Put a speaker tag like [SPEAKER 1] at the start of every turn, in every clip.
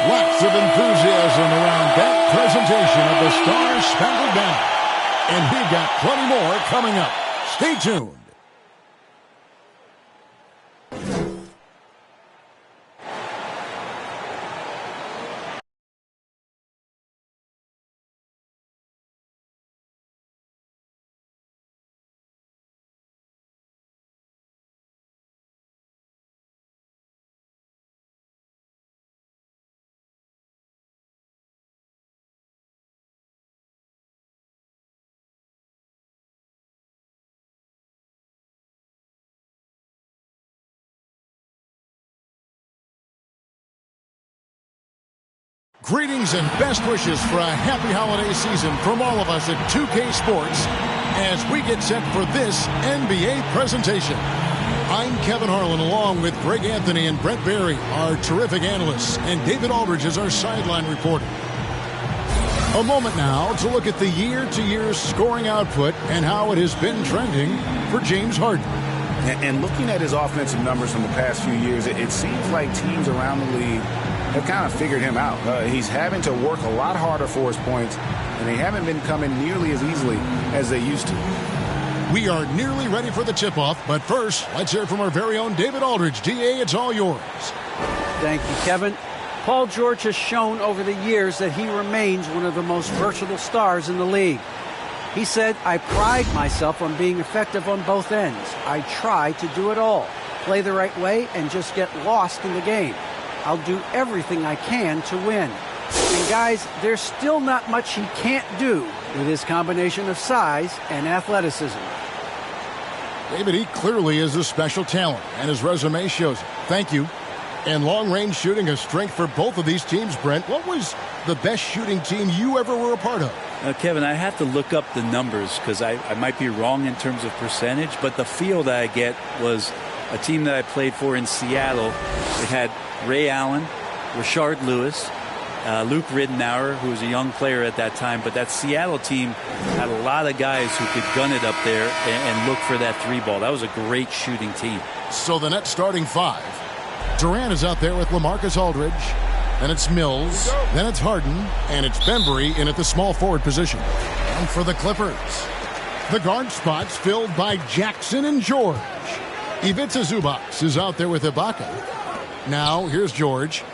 [SPEAKER 1] Lots of enthusiasm around that presentation of the Star-Spangled Banner. And we've got plenty more coming up. Stay tuned. Greetings and best wishes for a happy holiday season from all of us at 2K Sports as we get set for this NBA presentation. I'm Kevin Harlan along with Greg Anthony and Brent Barry, our terrific analysts, and David Aldridge is our sideline reporter. A moment now to look at the year-to-year scoring output and how it has been trending for James Harden.
[SPEAKER 2] And looking at his offensive numbers from the past few years, it seems like teams around the league have kind of figured him out. He's having to work a lot harder for his points, and they haven't been coming nearly as easily as they used to.
[SPEAKER 1] We are nearly ready for the tip-off, but first, let's hear from our very own David Aldridge. DA, it's all yours.
[SPEAKER 3] Thank you, Kevin. Paul George has shown over the years that he remains one of the most versatile stars in the league. He said, "I pride myself on being effective on both ends. I try to do it all, play the right way, and just get lost in the game. I'll do everything I can to win." And guys, there's still not much he can't do with his combination of size and athleticism.
[SPEAKER 1] David, he clearly is a special talent, and his resume shows it. Thank you. And long-range shooting a strength for both of these teams, Brent. What was the best shooting team you ever were a part of?
[SPEAKER 4] Kevin, I have to look up the numbers because I might be wrong in terms of percentage, but the feel that I get was a team that I played for in Seattle. It had Ray Allen, Rashard Lewis, Luke Ridenour, who was a young player at that time. But that Seattle team had a lot of guys who could gun it up there and look for that three ball. That was a great shooting team.
[SPEAKER 1] So the net starting five. Durant is out there with LaMarcus Aldridge. Then it's Mills. Then it's Harden. And it's Bembry in at the small forward position. And for the Clippers, the guard spots filled by Jackson and George. Ivica Zubac is out there with Ibaka. Now, here's George.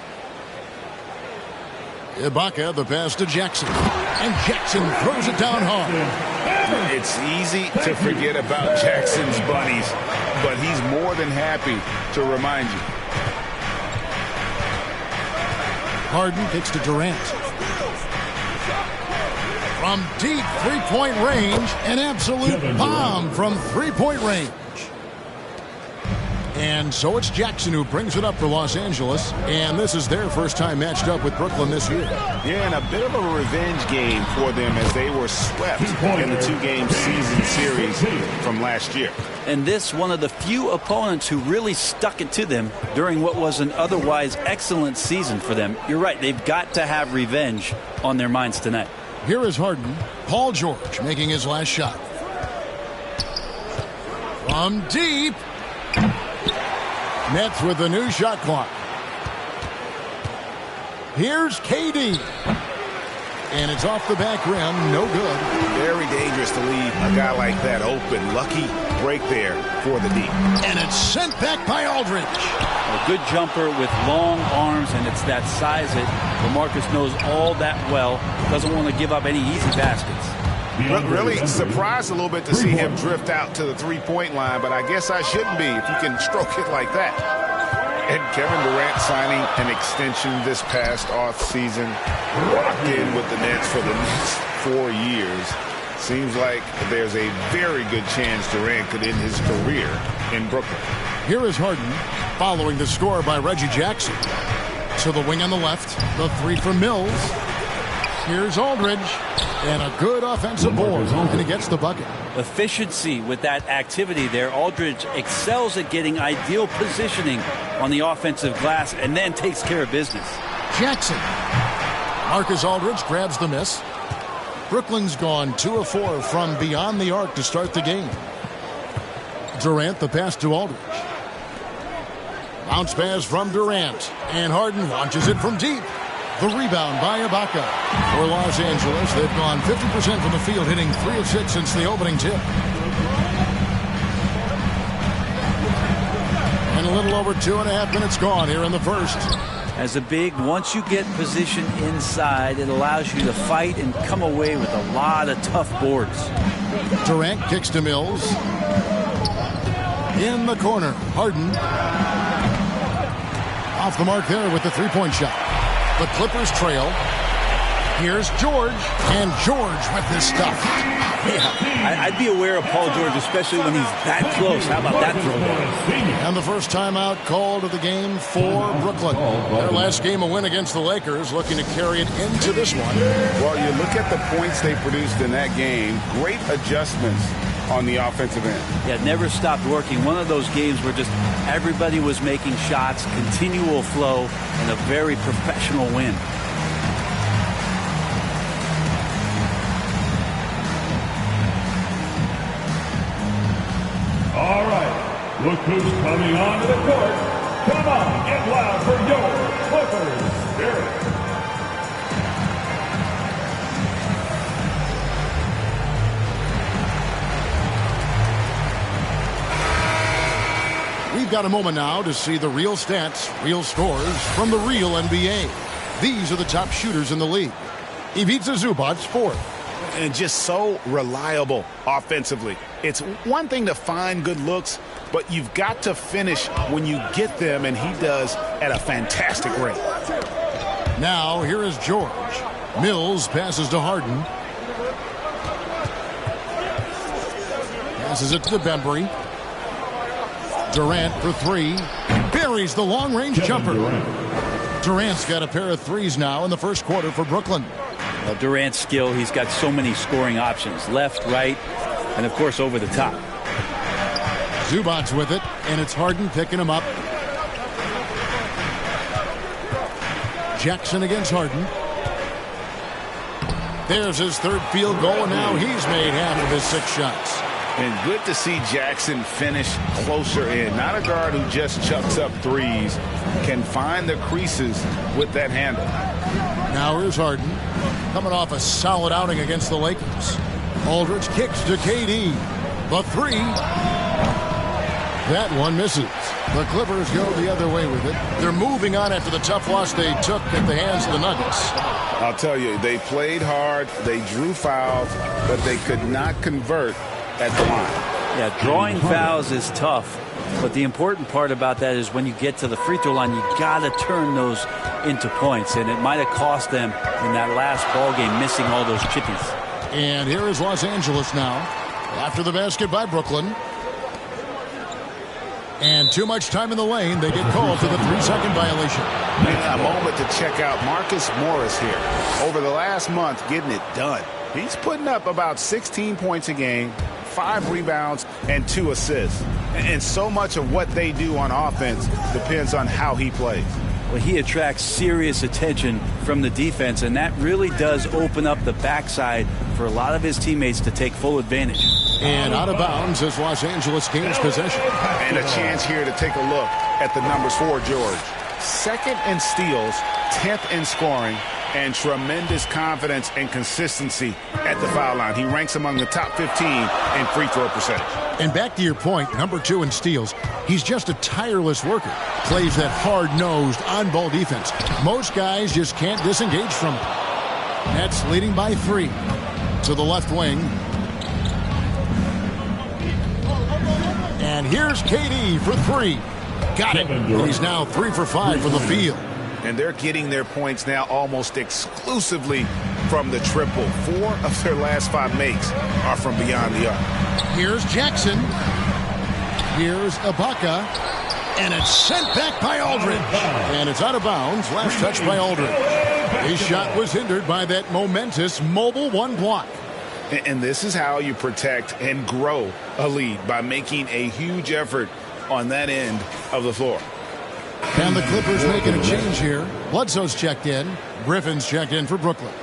[SPEAKER 1] Ibaka, the pass to Jackson. And Jackson throws it down hard.
[SPEAKER 2] It's easy to forget about Jackson's bunnies, but he's more than happy to remind you.
[SPEAKER 1] Harden kicks to Durant. From deep three-point range, an absolute bomb from three-point range. And so it's Jackson who brings it up for Los Angeles. And this is their first time matched up with Brooklyn this year.
[SPEAKER 2] Yeah, and a bit of a revenge game for them as they were swept in the two-game season series from last year.
[SPEAKER 4] And this, one of the few opponents who really stuck it to them during what was an otherwise excellent season for them. You're right, they've got to have revenge on their minds tonight.
[SPEAKER 1] Here is Harden. Paul George making his last shot. From deep. Nets with the new shot clock. Here's KD. And it's off the back rim. No good.
[SPEAKER 2] Very dangerous to leave a guy like that open. Lucky break there for the D.
[SPEAKER 1] And it's sent back by Aldridge.
[SPEAKER 4] A good jumper with long arms, and it's that size that LaMarcus knows all that well. Doesn't want to give up any easy baskets.
[SPEAKER 2] Really surprised a little bit to see him drift out to the three-point line, but I guess I shouldn't be if you can stroke it like that. And Kevin Durant signing an extension this past offseason, locked in with the Nets for the next 4 years. Seems like there's a very good chance Durant could end his career in Brooklyn.
[SPEAKER 1] Here is Harden following the score by Reggie Jackson. To the wing on the left, the three from Mills. Here's Aldridge, and a good offensive board, and he gets the bucket.
[SPEAKER 4] Efficiency with that activity there. Aldridge excels at getting ideal positioning on the offensive glass and then takes care of business.
[SPEAKER 1] Jackson. Marcus Aldridge grabs the miss. Brooklyn's gone 2 of 4 from beyond the arc to start the game. Durant, the pass to Aldridge. Bounce pass from Durant, and Harden launches it from deep. The rebound by Ibaka. For Los Angeles, they've gone 50% from the field, hitting 3 of 6 since the opening tip. And a little over 2.5 minutes gone here in the first.
[SPEAKER 4] As a big, once you get position inside, it allows you to fight and come away with a lot of tough boards.
[SPEAKER 1] Durant kicks to Mills. In the corner, Harden. Off the mark there with the three-point shot. The Clippers trail. Here's George. And George with this stuff.
[SPEAKER 4] Yeah, I'd be aware of Paul George, especially when he's that close. How about that throw?
[SPEAKER 1] And the first timeout called of the game for Brooklyn. Their last game a win against the Lakers, looking to carry it into this one.
[SPEAKER 2] Well, you look at the points they produced in that game. Great adjustments on the offensive end.
[SPEAKER 4] Yeah, it never stopped working. One of those games where just everybody was making shots, continual flow, and a very professional win.
[SPEAKER 5] All right, look who's coming onto the court. Come on, get loud for your Clippers Spirit.
[SPEAKER 1] We've got a moment now to see the real stats, real scores from the real NBA. These are the top shooters in the league. Ivica Zubac, fourth.
[SPEAKER 2] And just so reliable offensively. It's one thing to find good looks, but you've got to finish when you get them, and he does at a fantastic rate.
[SPEAKER 1] Now, here is George. Mills passes to Harden. Passes it to Bembry. Durant for three. Buries the long-range jumper. Durant's got a pair of threes now in the first quarter for Brooklyn.
[SPEAKER 4] Well, Durant's skill, he's got so many scoring options. Left, right, and of course over the top.
[SPEAKER 1] Zubac's with it, and it's Harden picking him up. Jackson against Harden. There's his third field goal, and now he's made half of his 6 shots.
[SPEAKER 2] And good to see Jackson finish closer in. Not a guard who just chucks up threes. Can find the creases with that handle.
[SPEAKER 1] Now here's Harden. Coming off a solid outing against the Lakers. Aldridge kicks to KD. The three. That one misses. The Clippers go the other way with it. They're moving on after the tough loss they took at the hands of the Nuggets.
[SPEAKER 2] I'll tell you, they played hard. They drew fouls, but they could not convert at the line.
[SPEAKER 4] Yeah, drawing fouls is tough, but the important part about that is when you get to the free throw line, you got to turn those into points, and it might have cost them in that last ball game, missing all those chippies.
[SPEAKER 1] And here is Los Angeles now after the basket by Brooklyn. And too much time in the lane. They get called for the 3-second violation.
[SPEAKER 2] And a moment to check out Marcus Morris here. Over the last month, getting it done. He's putting up about 16 points a game, 5 rebounds, and 2 assists. And so much of what they do on offense depends on how he plays.
[SPEAKER 4] Well, he attracts serious attention from the defense, and that really does open up the backside for a lot of his teammates to take full advantage.
[SPEAKER 1] And out of bounds as Los Angeles gains possession.
[SPEAKER 2] And a chance here to take a look at the numbers for George. 2nd in steals, 10th in scoring, and tremendous confidence and consistency at the foul line. He ranks among the top 15 in free throw percentage.
[SPEAKER 1] And back to your point, number 2 in steals. He's just a tireless worker. Plays that hard-nosed, on-ball defense. Most guys just can't disengage from it. Nets leading by 3 to the left wing. And here's KD for 3. Got it. And he's now 3 for 5 from the field.
[SPEAKER 2] And they're getting their points now almost exclusively from the triple. 4 of their last 5 makes are from beyond the arc.
[SPEAKER 1] Here's Jackson. Here's Ibaka. And it's sent back by Aldridge. And it's out of bounds. Last touch by Aldridge. His shot was hindered by that momentous mobile 1 block.
[SPEAKER 2] And this is how you protect and grow a lead, by making a huge effort on that end of the floor.
[SPEAKER 1] And the Clippers making a change here. Bledsoe's checked in. Griffin's checked in for Brooklyn.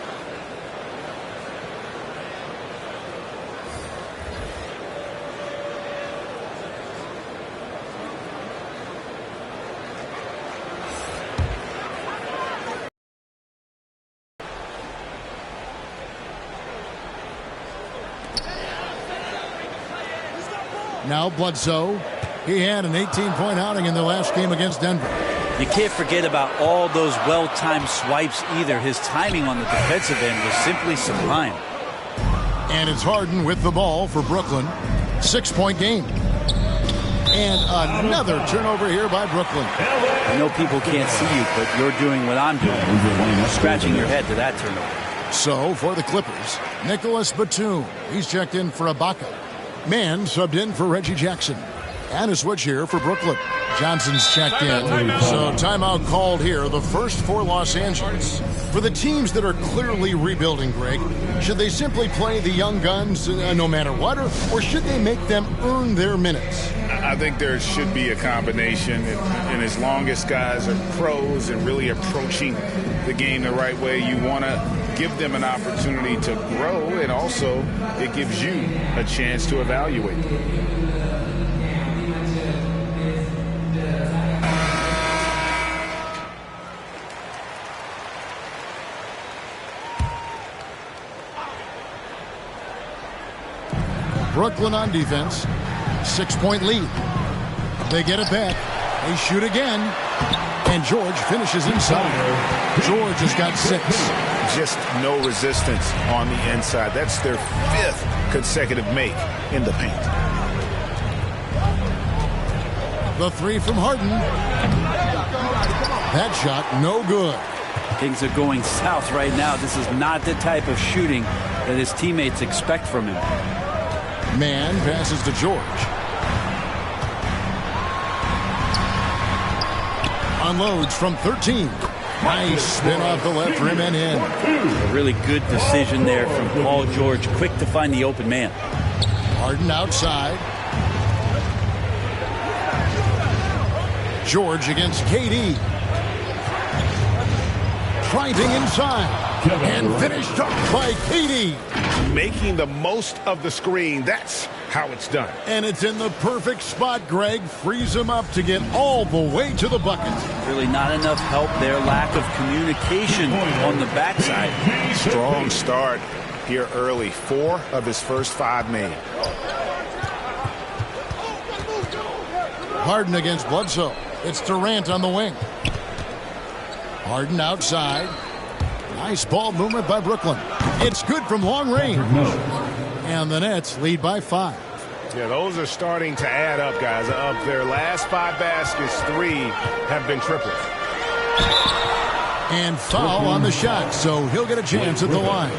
[SPEAKER 1] Now Bledsoe. He had an 18-point outing in the last game against Denver.
[SPEAKER 4] You can't forget about all those well-timed swipes either. His timing on the defensive end was simply sublime.
[SPEAKER 1] And it's Harden with the ball for Brooklyn. 6-point game. And another turnover here by Brooklyn.
[SPEAKER 4] I know people can't see you, but you're doing what I'm doing. Scratching your head to that turnover.
[SPEAKER 1] So, for the Clippers, Nicholas Batum. He's checked in for Ibaka. Mann subbed in for Reggie Jackson. And a switch here for Brooklyn. Johnson's checked in. So timeout called here, the first for Los Angeles. For the teams that are clearly rebuilding, Greg, should they simply play the young guns no matter what, or should they make them earn their minutes?
[SPEAKER 2] I think there should be a combination, and as long as guys are pros and really approaching the game the right way, you want to give them an opportunity to grow, and also it gives you a chance to evaluate.
[SPEAKER 1] Brooklyn on defense. 6-point lead. They get it back. They shoot again. And George finishes inside. George has got 6.
[SPEAKER 2] Just no resistance on the inside. That's their 5th consecutive make in the paint.
[SPEAKER 1] The 3 from Harden. That shot no good.
[SPEAKER 4] Things are going south right now. This is not the type of shooting that his teammates expect from him.
[SPEAKER 1] Mann passes to George. Unloads from 13. Nice spin off the left rim and in.
[SPEAKER 4] A really good decision there from Paul George. Quick to find the open man.
[SPEAKER 1] Harden outside. George against KD. Driving inside. And finished off by KD.
[SPEAKER 2] Making the most of the screen. That's how it's done.
[SPEAKER 1] And it's in the perfect spot, Greg. Frees him up to get all the way to the bucket.
[SPEAKER 4] Really not enough help there. Lack of communication on the backside.
[SPEAKER 2] Strong start here early. 4 of his first 5 made.
[SPEAKER 1] Harden against Bledsoe. It's Durant on the wing. Harden outside. Nice ball movement by Brooklyn. It's good from long range. And the Nets lead by 5.
[SPEAKER 2] Yeah, those are starting to add up, guys. Of their last 5 baskets, 3 have been triples.
[SPEAKER 1] And foul on the shot, so he'll get a chance at the line.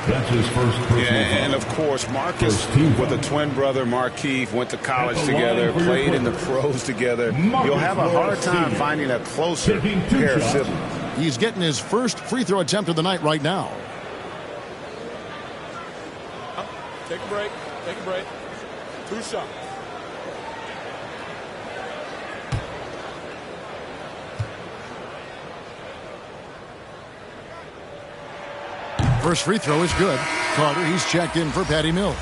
[SPEAKER 5] That's his first personal foul.
[SPEAKER 2] And of course, Marcus with a twin brother, Markieff, went to college together, played in the pros together. You'll have a hard time finding a closer pair of siblings.
[SPEAKER 1] He's getting his first free throw attempt of the night right now.
[SPEAKER 6] Take a break. Take a break. 2 shots.
[SPEAKER 1] First free throw is good. Carter, he's checked in for Patty Mills.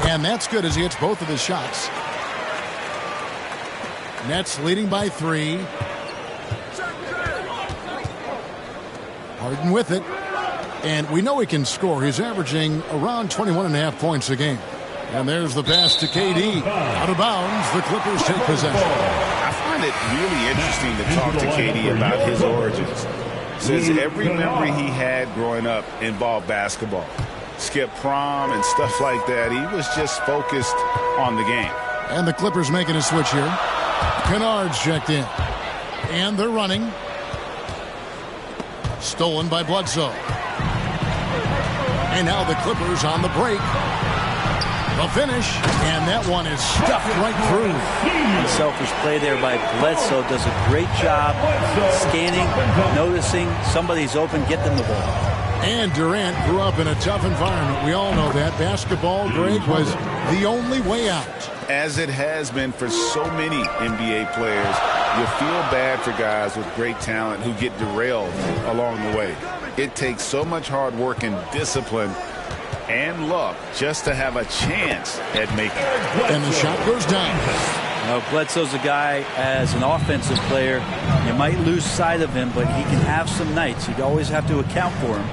[SPEAKER 1] And that's good as he hits both of his shots. Nets leading by 3. Harden with it. And we know he can score. He's averaging around 21.5 points a game. And there's the pass to KD. Out of bounds, the Clippers take possession.
[SPEAKER 2] I find it really interesting to talk to KD about his origins. Says every memory he had growing up involved basketball. Skip prom and stuff like that. He was just focused on the game.
[SPEAKER 1] And the Clippers making a switch here. Kennard's checked in. And they're running. Stolen by Bledsoe. And now the Clippers on the break. The finish. And that one is stuffed right through.
[SPEAKER 4] Unselfish play there by Bledsoe. Does a great job scanning, noticing somebody's open, get them the ball.
[SPEAKER 1] And Durant grew up in a tough environment. We all know that. Basketball, Greg, was the only way out.
[SPEAKER 2] As it has been for so many NBA players, you feel bad for guys with great talent who get derailed along the way. It takes so much hard work and discipline and luck just to have a chance at making it.
[SPEAKER 1] And the shot goes down.
[SPEAKER 4] Now, Bledsoe's a guy, as an offensive player, you might lose sight of him, but he can have some nights. You always have to account for him.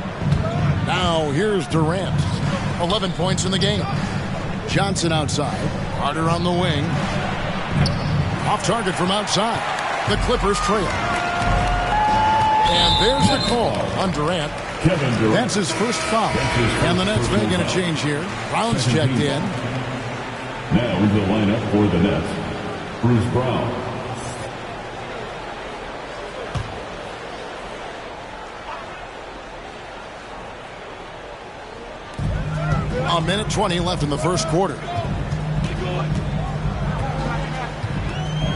[SPEAKER 1] Now here's Durant. 11 points in the game. Johnson outside. Harder on the wing. Off target from outside. The Clippers trail. And there's the call on Durant.
[SPEAKER 5] Kevin Durant.
[SPEAKER 1] That's his first foul. And the Nets making a change here. Brown's checked in.
[SPEAKER 5] Now in the lineup for the Nets, Bruce Brown.
[SPEAKER 1] A minute 20 left in the first quarter.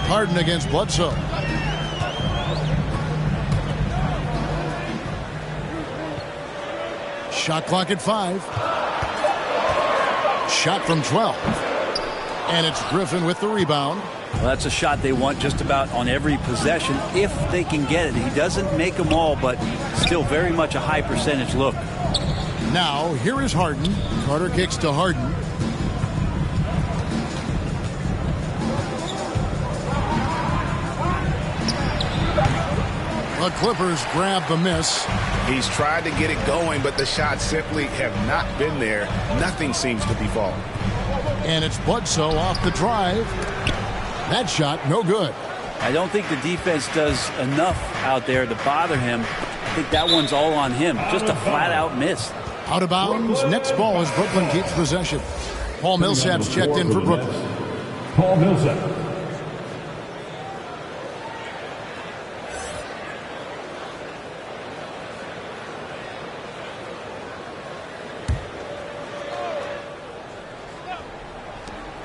[SPEAKER 1] Harden against Bledsoe. Shot clock at 5. Shot from 12. And it's Griffin with the rebound.
[SPEAKER 4] Well, that's a shot they want just about on every possession if they can get it. He doesn't make them all, but still very much a high percentage look.
[SPEAKER 1] Now, here is Harden. Carter kicks to Harden. The Clippers grab the miss.
[SPEAKER 2] He's tried to get it going, but the shots simply have not been there. Nothing seems to be falling.
[SPEAKER 1] And it's Bledsoe off the drive. That shot, no good.
[SPEAKER 4] I don't think the defense does enough out there to bother him. I think that one's all on him. Just a flat-out miss.
[SPEAKER 1] Out of bounds. Next ball as Brooklyn keeps possession. Paul Millsap's checked in for Brooklyn.
[SPEAKER 5] Paul Millsap.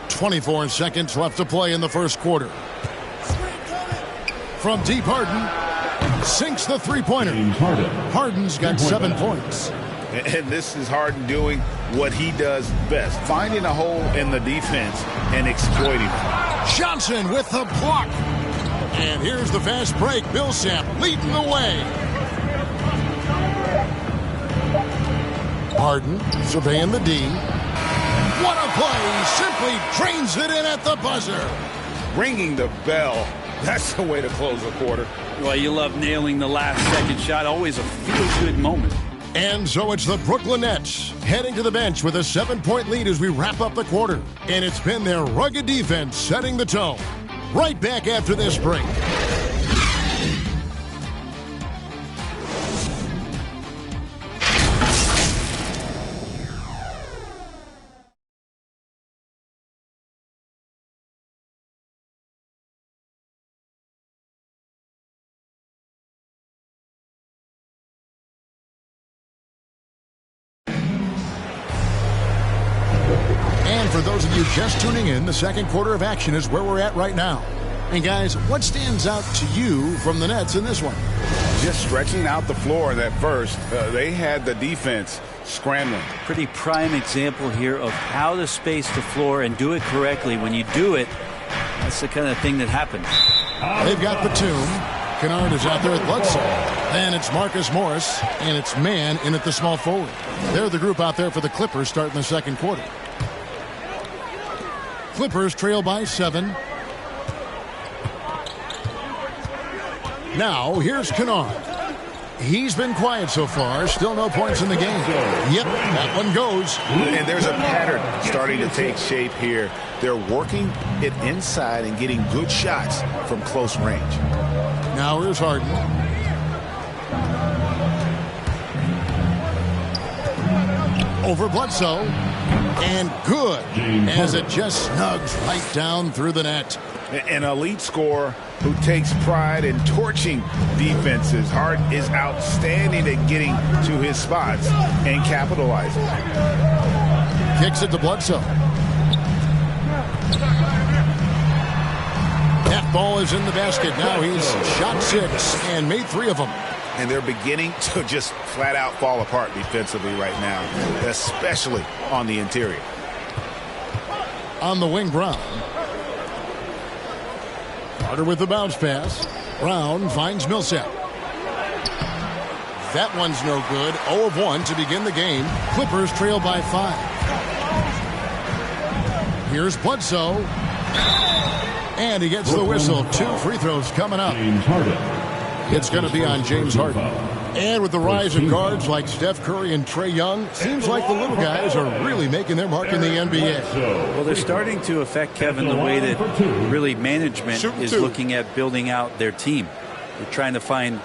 [SPEAKER 1] .24 seconds left to play in the first quarter. From deep, Harden sinks the three-pointer. Harden's got 7 points.
[SPEAKER 2] And this is Harden doing what he does best, finding a hole in the defense and exploiting it.
[SPEAKER 1] Johnson with the block. And here's the fast break. Millsap leading the way. Harden surveying the D. What a play. Simply drains it in at the buzzer.
[SPEAKER 2] Ringing the bell. That's the way to close the quarter.
[SPEAKER 4] Well, you love nailing the last second shot. Always a feel-good moment.
[SPEAKER 1] And so it's the Brooklyn Nets heading to the bench with a 7-point lead as we wrap up the quarter. And it's been their rugged defense setting the tone. Right back after this break. For those of you just tuning in, the second quarter of action is where we're at right now. And guys, what stands out to you from the Nets in this one?
[SPEAKER 2] Just stretching out the floor in that first. They had the defense scrambling.
[SPEAKER 4] Pretty prime example here of how to space the floor and do it correctly. When you do it, that's the kind of thing that happens.
[SPEAKER 1] They've got Batum. Kennard is out there at Bledsoe. Then it's Marcus Morris, and it's Mann in at the small forward. They're the group out there for the Clippers starting the second quarter. Clippers trail by 7. Now, here's Kennard. He's been quiet so far. Still no points in the game. Yep, that one goes.
[SPEAKER 2] And there's a pattern starting to take shape here. They're working it inside and getting good shots from close range.
[SPEAKER 1] Now here's Harden. Over Bledsoe. And good, as it just snugs right down through the net.
[SPEAKER 2] An elite scorer who takes pride in torching defenses. Harden is outstanding at getting to his spots and capitalizing.
[SPEAKER 1] Kicks it to Bledsoe. That ball is in the basket. Now he's shot 6 and made 3 of them.
[SPEAKER 2] and they're beginning to just flat out fall apart defensively right now, especially on the interior.
[SPEAKER 1] On the wing, Brown. Carter with the bounce pass. Brown finds Millsap. That one's no good. 0 of 1 to begin the game. Clippers trail by 5. Here's Bledsoe. And he gets the whistle. 2 free throws coming up. It's going to be on James Harden. And with the rise of guards like Steph Curry and Trae Young, seems like the little guys are really making their mark in the NBA.
[SPEAKER 4] Well, they're starting to affect, Kevin, the way that really management is looking at building out their team. They're trying to find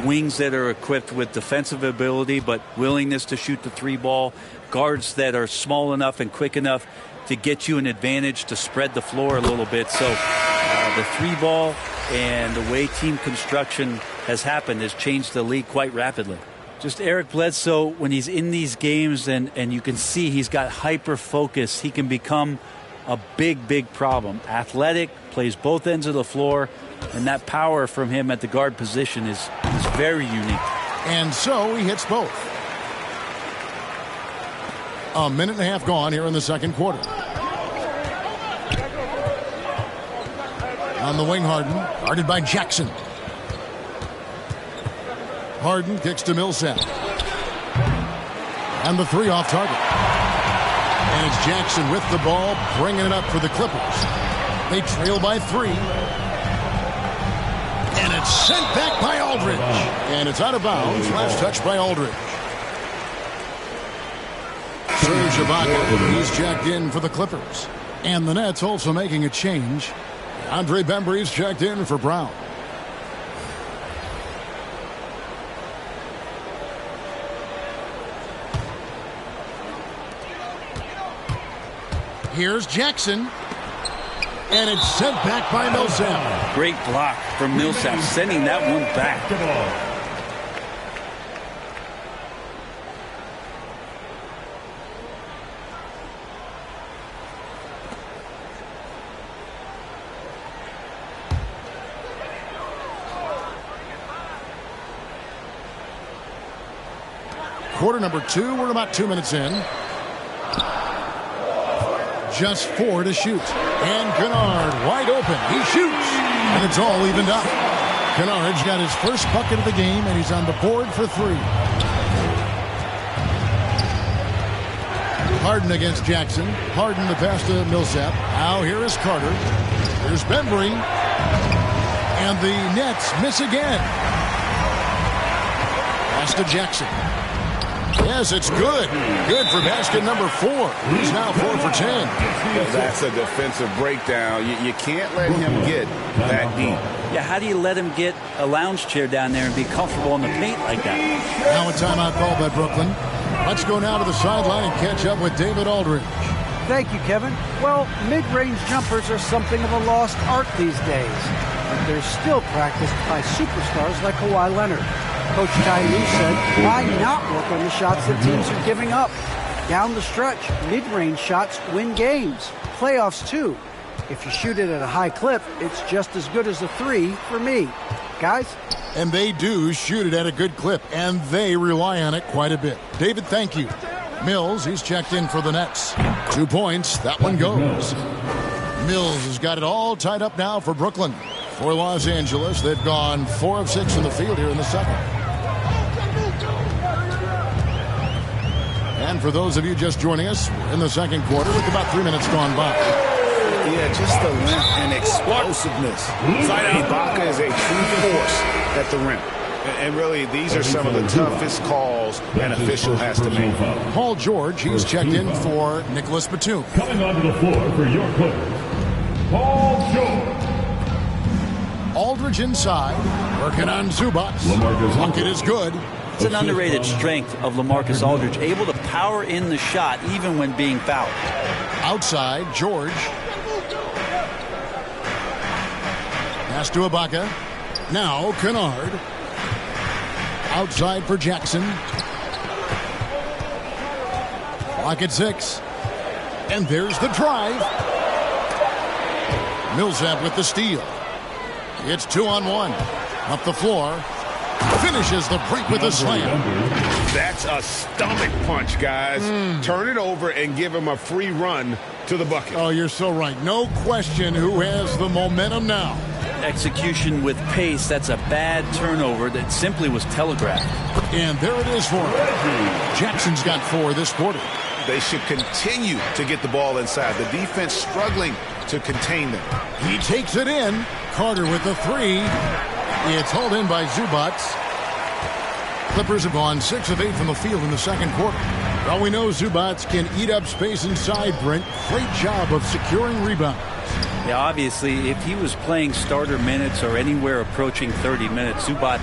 [SPEAKER 4] wings that are equipped with defensive ability but willingness to shoot the 3 ball, guards that are small enough and quick enough to get you an advantage to spread the floor a little bit. So the 3 ball and the way team construction has happened has changed the league quite rapidly. Just Eric Bledsoe, when he's in these games and you can see he's got hyper focus, he can become a big problem. Athletic, plays both ends of the floor, and that power from him at the guard position is very unique.
[SPEAKER 1] And so he hits both. A minute and a half gone here in the second quarter. On the wing, Harden, guarded by Jackson. Harden kicks to Millsap. And the 3 off target. And it's Jackson with the ball, bringing it up for the Clippers. They trail by 3. And it's sent back by Aldridge. And it's out of bounds. Last touch by Aldridge. Serge Ibaka, he's checked in for the Clippers. And the Nets also making a change. Andre Bembry's checked in for Brown. Here's Jackson. And it's sent back by Millsap.
[SPEAKER 4] Great block from Millsap, sending that one back.
[SPEAKER 1] Quarter number 2, we're about 2 minutes in. Just 4 to shoot. And Kennard wide open. He shoots. And it's all evened up. Kennard's got his first bucket of the game, and he's on the board for 3. Harden against Jackson. Harden the pass to Millsap. Now here is Carter. Here's Bembry. And the Nets miss again. Pass to Jackson. Yes, it's good. Good for basket number 4. He's now 4 for 10.
[SPEAKER 2] Well, that's a defensive breakdown. You can't let him get that deep.
[SPEAKER 4] Yeah, how do you let him get a lounge chair down there and be comfortable in the paint like that?
[SPEAKER 1] Now a timeout called by Brooklyn. Let's go now to the sideline and catch up with David Aldridge.
[SPEAKER 3] Thank you, Kevin. Well, mid-range jumpers are something of a lost art these days, but they're still practiced by superstars like Kawhi Leonard. Coach Ty Lue said, why not work on the shots that teams are giving up? Down the stretch, mid-range shots win games. Playoffs, too. If you shoot it at a high clip, it's just as good as a 3 for me. Guys?
[SPEAKER 1] And they do shoot it at a good clip, and they rely on it quite a bit. David, thank you. Mills, he's checked in for the Nets. 2 points, that one goes. Mills has got it all tied up now for Brooklyn. For Los Angeles, they've gone 4 of 6 in the field here in the second. And for those of you just joining us, we're in the second quarter with about 3 minutes gone by.
[SPEAKER 2] Yeah, just the length and explosiveness. Ibaka is a true force at the rim. And really, these are some of the toughest calls an official has to make.
[SPEAKER 1] Paul George, he's checked in for Nicholas Batum.
[SPEAKER 5] Coming onto the floor for your Clippers, Paul George.
[SPEAKER 1] Aldridge inside, working on Zubac. Bucket is good.
[SPEAKER 4] It's an underrated strength of LaMarcus Aldridge, able to power in the shot even when being fouled.
[SPEAKER 1] Outside, George. Pass to Ibaka. Now, Kennard. Outside for Jackson. Clock at 6. And there's the drive. Millsap with the steal. It's 2-on-1. Up the floor. Finishes the break with a slam.
[SPEAKER 2] That's a stomach punch, guys. Turn it over and give him a free run to the bucket.
[SPEAKER 1] Oh, you're so right. No question who has the momentum now.
[SPEAKER 4] Execution with pace. That's a bad turnover that simply was telegraphed.
[SPEAKER 1] And there it is for him. Jackson's got 4 this quarter.
[SPEAKER 2] They should continue to get the ball inside. The defense struggling to contain them.
[SPEAKER 1] He takes it in. Carter with the 3. It's hauled in by Zubac. Clippers have gone 6 of 8 from the field in the second quarter. Well, we know Zubac can eat up space inside, Brent. Great job of securing rebounds.
[SPEAKER 4] Yeah, obviously, if he was playing starter minutes or anywhere approaching 30 minutes, Zubac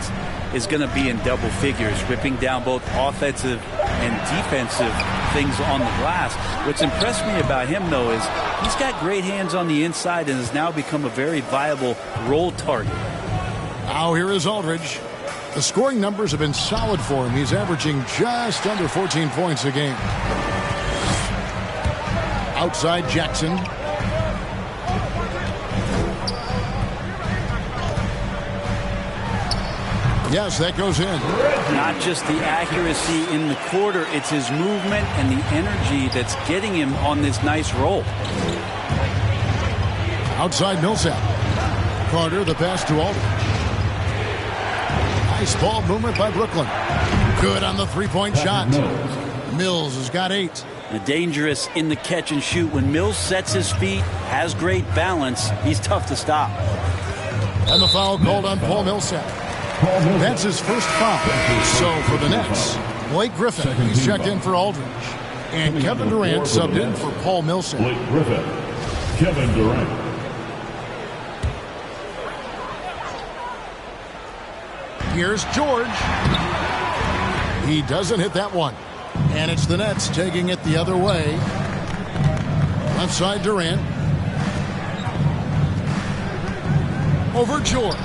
[SPEAKER 4] is going to be in double figures, ripping down both offensive and defensive things on the glass. What's impressed me about him, though, is he's got great hands on the inside and has now become a very viable roll target.
[SPEAKER 1] Now here is Aldridge. The scoring numbers have been solid for him. He's averaging just under 14 points a game. Outside Jackson. Yes, that goes in.
[SPEAKER 4] Not just the accuracy in the quarter, it's his movement and the energy that's getting him on this nice roll.
[SPEAKER 1] Outside Millsap. Carter, the pass to Aldridge. Nice ball movement by Brooklyn. Good on the three-point shot. Mills has got 8.
[SPEAKER 4] Dangerous in the catch and shoot. When Mills sets his feet, has great balance, he's tough to stop.
[SPEAKER 1] And the foul called on Paul Millsap. That's his first foul. So for the Nets, Blake Griffin, he's checked in for Aldridge. And Kevin Durant subbed in for Paul Millsap.
[SPEAKER 5] Blake Griffin, Kevin Durant.
[SPEAKER 1] Here's George. He doesn't hit that one. And it's the Nets taking it the other way. Left side Durant. Over George.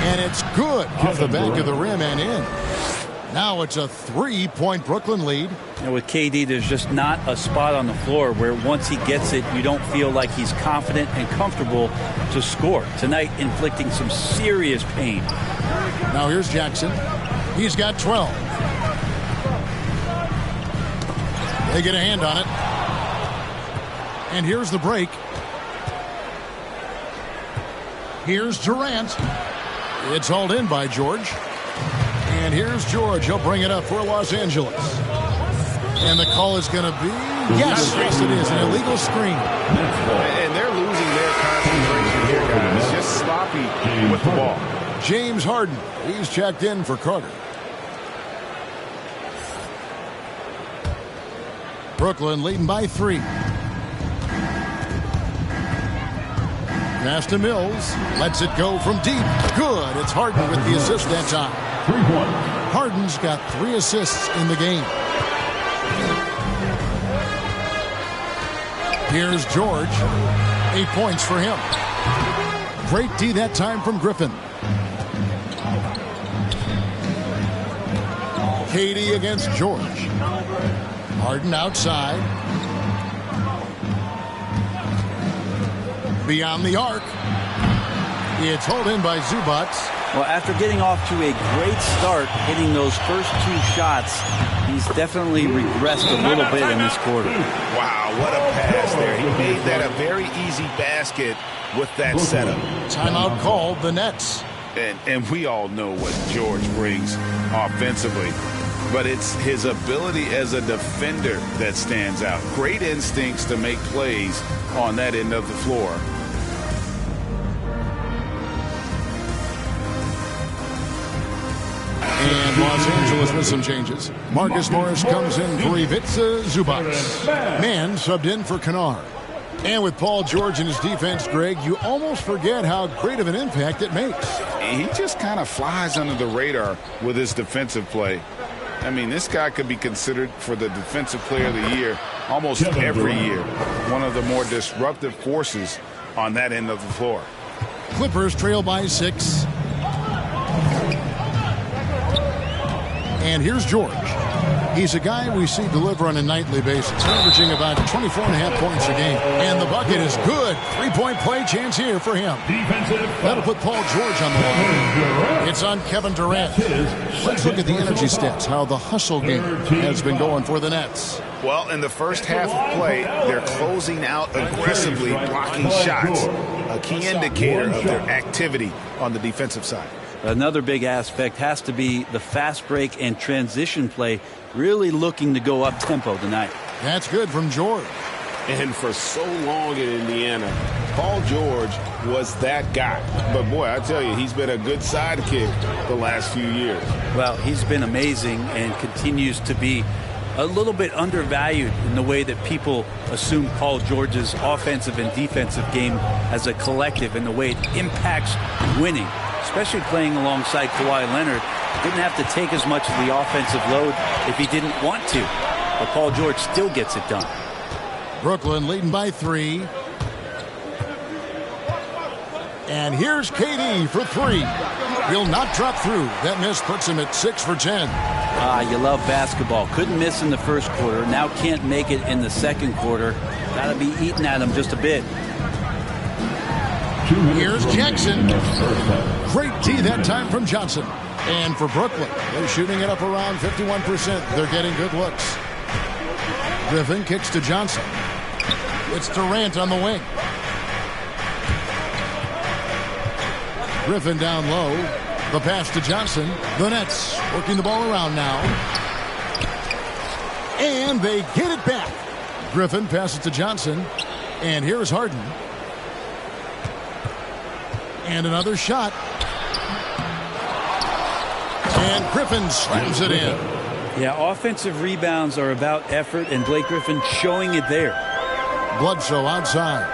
[SPEAKER 1] And it's good off the back of the rim and in. Now it's a 3-point Brooklyn lead.
[SPEAKER 4] And with KD, there's just not a spot on the floor where once he gets it, you don't feel like he's confident and comfortable to score. Tonight, inflicting some serious pain.
[SPEAKER 1] Now here's Jackson. He's got 12. They get a hand on it. And here's the break. Here's Durant. It's hauled in by George. And here's George. He'll bring it up for Los Angeles. And the call is going to be, yes, it is, an illegal screen.
[SPEAKER 2] And they're losing their concentration here, guys. Just sloppy with the ball.
[SPEAKER 1] James Harden, he's checked in for Carter. Brooklyn leading by 3. Pass to Mills. Lets it go from deep. Good. It's Harden with the assist that time.
[SPEAKER 5] 3-1.
[SPEAKER 1] Harden's got 3 assists in the game. Here's George. 8 points for him. Great D that time from Griffin. KD against George. Harden outside. Beyond the arc. It's hauled in by Zubac.
[SPEAKER 4] Well, after getting off to a great start, hitting those first 2 shots, he's definitely regressed a little bit in this quarter.
[SPEAKER 2] Wow, what a pass there. He made that a very easy basket with that setup.
[SPEAKER 1] Timeout called, the Nets.
[SPEAKER 2] And we all know what George brings offensively. But it's his ability as a defender that stands out. Great instincts to make plays on that end of the floor.
[SPEAKER 1] And Los Angeles with some changes. Marcus Morris comes in for Ivica Zubac. Mann subbed in for Kennard. And with Paul George and his defense, Greg, you almost forget how great of an impact it makes.
[SPEAKER 2] He just kind of flies under the radar with his defensive play. I mean, this guy could be considered for the Defensive Player of the Year almost every year. One of the more disruptive forces on that end of the floor.
[SPEAKER 1] Clippers trail by 6. And here's George. He's a guy we see deliver on a nightly basis, averaging about 24.5 points a game. And the bucket is good. 3-point play chance here for him. That'll put Paul George on the line. It's on Kevin Durant. Let's look at the energy stats, how the hustle game has been going for the Nets.
[SPEAKER 2] Well, in the first half of play, they're closing out aggressively, blocking shots, a key indicator of their activity on the defensive side.
[SPEAKER 4] Another big aspect has to be the fast break and transition play, really looking to go up tempo tonight.
[SPEAKER 1] That's good from George.
[SPEAKER 7] And for so long in Indiana, Paul George was that guy. But, boy, I tell you, he's been a good sidekick the last few years.
[SPEAKER 4] Well, he's been amazing and continues to be a little bit undervalued in the way that people assume Paul George's offensive and defensive game as a collective and the way it impacts winning, especially playing alongside Kawhi Leonard. Didn't have to take as much of the offensive load if he didn't want to. But Paul George still gets it done.
[SPEAKER 1] Brooklyn leading by 3. And here's KD for 3. He'll not drop through. That miss puts him at 6 for 10.
[SPEAKER 4] You love basketball. Couldn't miss in the first quarter. Now can't make it in the second quarter. Got to be eating at him just a bit.
[SPEAKER 1] Here's Jackson. Great D that time from Johnson. And for Brooklyn, they're shooting it up around 51%. They're getting good looks. Griffin kicks to Johnson. It's Durant on the wing. Griffin down low. The pass to Johnson. The Nets working the ball around now. And they get it back. Griffin passes to Johnson. And here's Harden. And another shot. And Griffin slams it in.
[SPEAKER 4] Yeah, offensive rebounds are about effort, and Blake Griffin showing it there.
[SPEAKER 1] Bledsoe outside.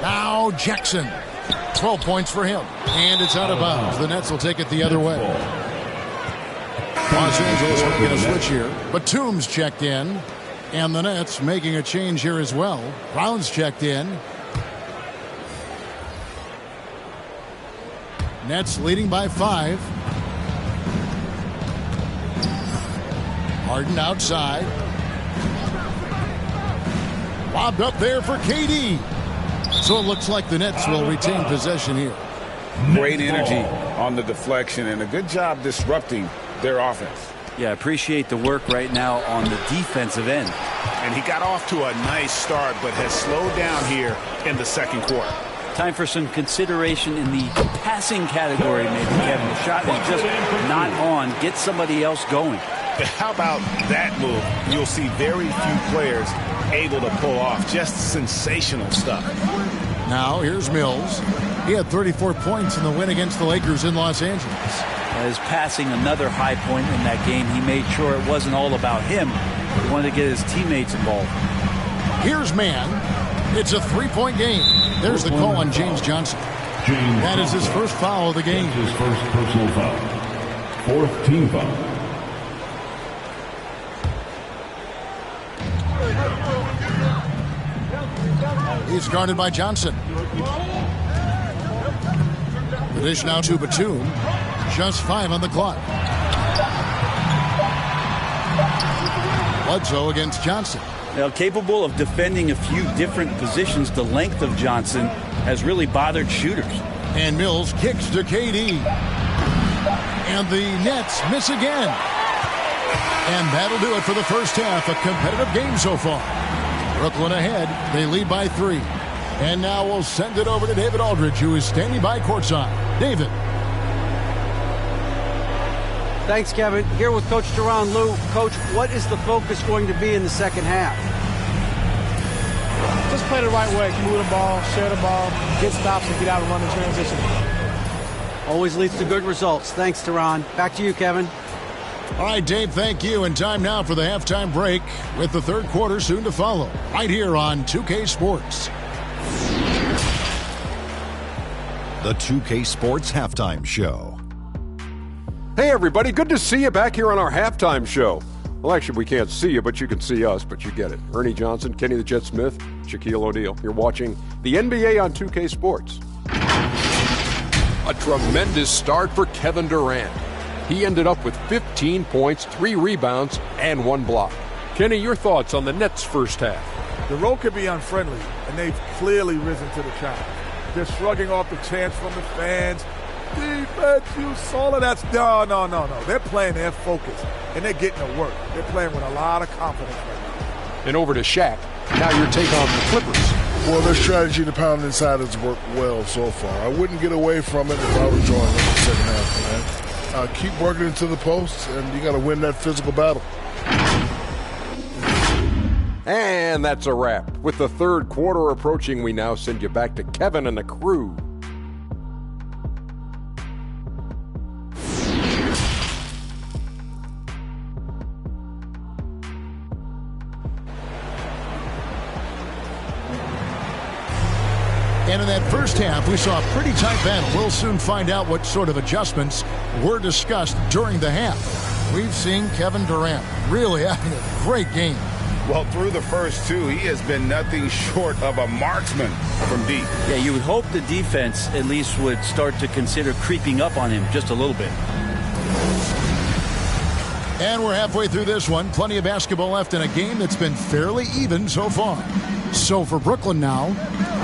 [SPEAKER 1] Now Jackson. 12 points for him. And it's out of bounds. The Nets will take it the other way. Los Angeles will get a switch here. Batum's checked in. And the Nets making a change here as well. Brown's checked in. Nets leading by 5. Harden outside. Lobbed up there for KD. So it looks like the Nets will retain possession here.
[SPEAKER 2] Great energy on the deflection and a good job disrupting their offense.
[SPEAKER 4] Yeah, appreciate the work right now on the defensive end.
[SPEAKER 2] And he got off to a nice start, but has slowed down here in the second quarter.
[SPEAKER 4] Time for some consideration in the passing category, maybe, Kevin. The shot is just not on. Get somebody else going.
[SPEAKER 2] How about that move? You'll see very few players able to pull off just sensational stuff.
[SPEAKER 1] Now here's Mills. He had 34 points in the win against the Lakers in Los Angeles.
[SPEAKER 4] As passing another high point in that game, he made sure it wasn't all about him. He wanted to get his teammates involved.
[SPEAKER 1] Here's Mann. It's a 3-point game. There's the call on James Johnson. That is his first foul of the game.
[SPEAKER 5] His first personal foul. 4th team foul.
[SPEAKER 1] He's guarded by Johnson. The dish now to Batum. Just 5 on the clock. Bledsoe against Johnson.
[SPEAKER 4] Now, capable of defending a few different positions, the length of Johnson has really bothered shooters.
[SPEAKER 1] And Mills kicks to KD. And the Nets miss again. And that'll do it for the first half. A competitive game so far. Brooklyn ahead. They lead by 3. And now we'll send it over to David Aldridge, who is standing by courtside. David.
[SPEAKER 3] Thanks, Kevin. Here with Coach Duran. Lou, Coach, what is the focus going to be in the second half?
[SPEAKER 6] Just play the right way. Move the ball, share the ball, get stops, and get out and run in transition.
[SPEAKER 3] Always leads to good results. Thanks, Duran. Back to you, Kevin.
[SPEAKER 1] All right, Dave, thank you. And time now for the halftime break with the third quarter soon to follow. Right here on 2K Sports.
[SPEAKER 8] The 2K Sports Halftime Show.
[SPEAKER 9] Hey, everybody. Good to see you back here on our halftime show. Well, actually, we can't see you, but you can see us, but you get it. Ernie Johnson, Kenny the Jet Smith, Shaquille O'Neal. You're watching the NBA on 2K Sports. A tremendous start for Kevin Durant. He ended up with 15 points, 3 rebounds, and 1 block. Kenny, your thoughts on the Nets' first half?
[SPEAKER 6] The road could be unfriendly, and they've clearly risen to the challenge. They're shrugging off the chants from the fans. Defense, you solid. That's no. They're playing their focus, and they're getting to work. They're playing with a lot of confidence right now.
[SPEAKER 9] And over to Shaq. Now your take on the Clippers.
[SPEAKER 10] Well, their strategy to pound inside has worked well so far. I wouldn't get away from it if I was drawing in the second half, man. Keep working into the posts, and you got to win that physical battle.
[SPEAKER 9] And that's a wrap. With the third quarter approaching, we now send you back to Kevin and the crew.
[SPEAKER 1] And in that first half, we saw a pretty tight battle. We'll soon find out what sort of adjustments were discussed during the half. We've seen Kevin Durant really having a great game.
[SPEAKER 2] Well, through the first 2, he has been nothing short of a marksman from deep.
[SPEAKER 4] Yeah, you would hope the defense at least would start to consider creeping up on him just a little bit.
[SPEAKER 1] And we're halfway through this one. Plenty of basketball left in a game that's been fairly even so far. So for Brooklyn now,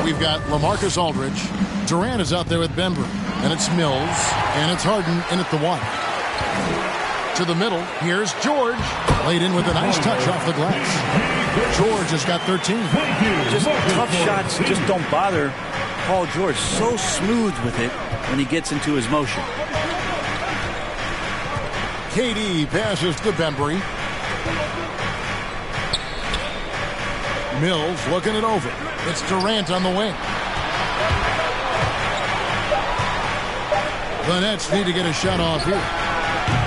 [SPEAKER 1] we've got LaMarcus Aldridge. Durant is out there with Bembry. And it's Mills. And it's Harden in at the 1. To the middle, here's George. Laid in with a nice touch off the glass. George has got 13.
[SPEAKER 4] Just tough shots just don't bother Paul George. So smooth with it when he gets into his motion.
[SPEAKER 1] KD passes to Bembry. Mills looking it over. It's Durant on the wing. The Nets need to get a shot off here.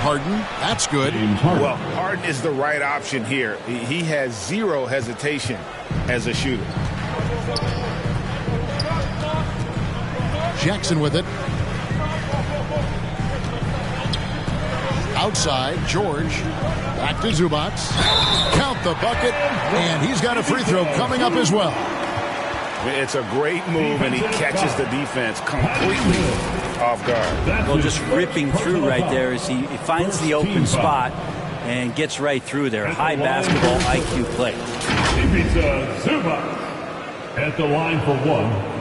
[SPEAKER 1] Harden, that's good.
[SPEAKER 2] Well, Harden is the right option here. He has zero hesitation as a shooter.
[SPEAKER 1] Jackson with it. Outside, George. Back to Zubac. Count the bucket, and he's got a free throw coming up as well.
[SPEAKER 2] It's a great move, and he catches the defense completely off guard.
[SPEAKER 4] Well, just ripping through right there as he finds the open spot and gets right through there. High basketball IQ play.
[SPEAKER 5] Ivica Zubac at the line for 1.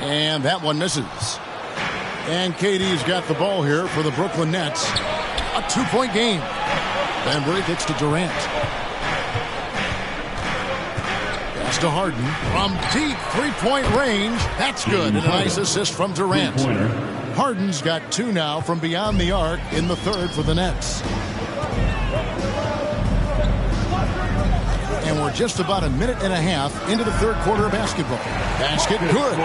[SPEAKER 1] And that one misses. And KD's got the ball here for the Brooklyn Nets. A 2-point game. Bembry gets to Durant. Pass to Harden. From deep 3-point range. That's good. And a nice assist from Durant. Harden's got 2 now from beyond the arc in the third for the Nets. And we're just about a minute and a half into the third quarter of basketball. Basket good.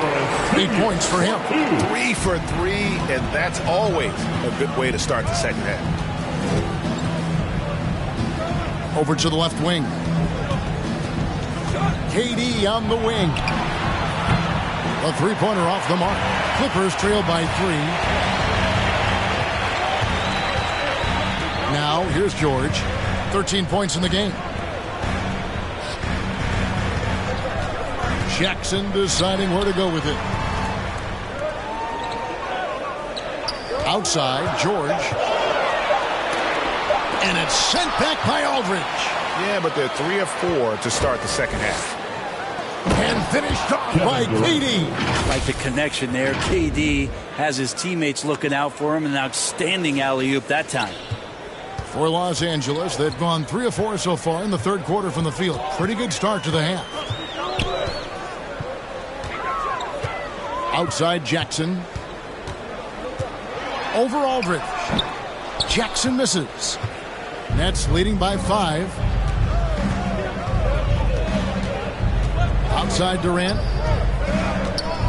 [SPEAKER 1] 8 points for him.
[SPEAKER 2] 3 for 3, and that's always a good way to start the second half.
[SPEAKER 1] Over to the left wing. KD on the wing. A 3-pointer off the mark. Clippers trail by 3. Now, here's George. 13 points in the game. Jackson deciding where to go with it. Outside, George. And it's sent back by Aldridge.
[SPEAKER 2] Yeah, but they're 3 of 4 to start the second half.
[SPEAKER 1] And finished off by KD.
[SPEAKER 4] Like the connection there. KD has his teammates looking out for him. An outstanding alley-oop that time.
[SPEAKER 1] For Los Angeles, they've gone 3 of 4 so far in the third quarter from the field. Pretty good start to the half. Outside Jackson. Over Aldridge. Jackson misses. Nets leading by 5. Outside Durant.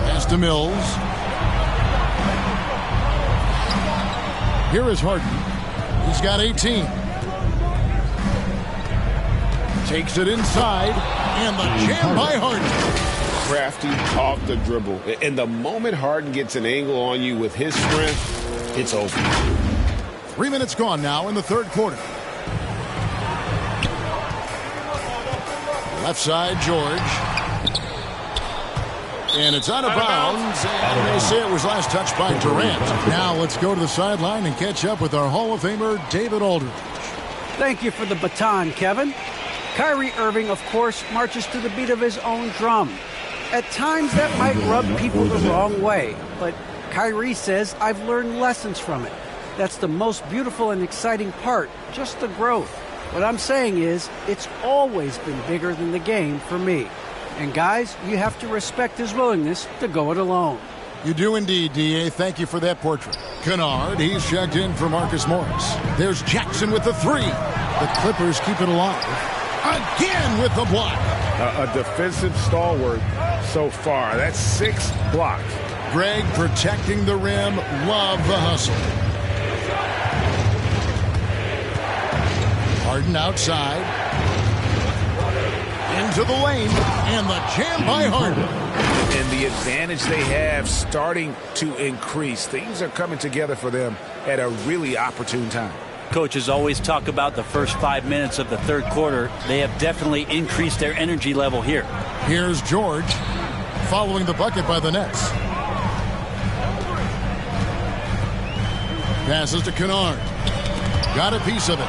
[SPEAKER 1] Pass to Mills. Here is Harden. He's got 18. Takes it inside. And the jam by Harden.
[SPEAKER 7] crafty off the dribble. And the moment Harden gets an angle on you with his strength, it's over.
[SPEAKER 1] 3 minutes gone now in the third quarter. Left side, George. And it's out of bounds. And they say it was last touched by Durant. Now let's go to the sideline and catch up with our Hall of Famer, David Aldridge.
[SPEAKER 3] Thank you for the baton, Kevin. Kyrie Irving, of course, marches to the beat of his own drum. At times, that might rub people the wrong way. But Kyrie says, I've learned lessons from it. That's the most beautiful and exciting part, just the growth. What I'm saying is, it's always been bigger than the game for me. And guys, you have to respect his willingness to go it alone.
[SPEAKER 1] You do indeed, D.A. Thank you for that portrait. Kennard, he's checked in for Marcus Morris. There's Jackson with the three. The Clippers keep it alive. Again with the block.
[SPEAKER 2] A defensive stalwart so far. That's 6 blocks.
[SPEAKER 1] Greg protecting the rim. Love the hustle. Harden outside. Into the lane. And the jam by Harden.
[SPEAKER 2] And the advantage they have starting to increase. Things are coming together for them at a really opportune time.
[SPEAKER 4] Coaches always talk about the first 5 minutes of the third quarter. They have definitely increased their energy level here.
[SPEAKER 1] Here's George following the bucket by the Nets. Passes to Kennard. Got a piece of it.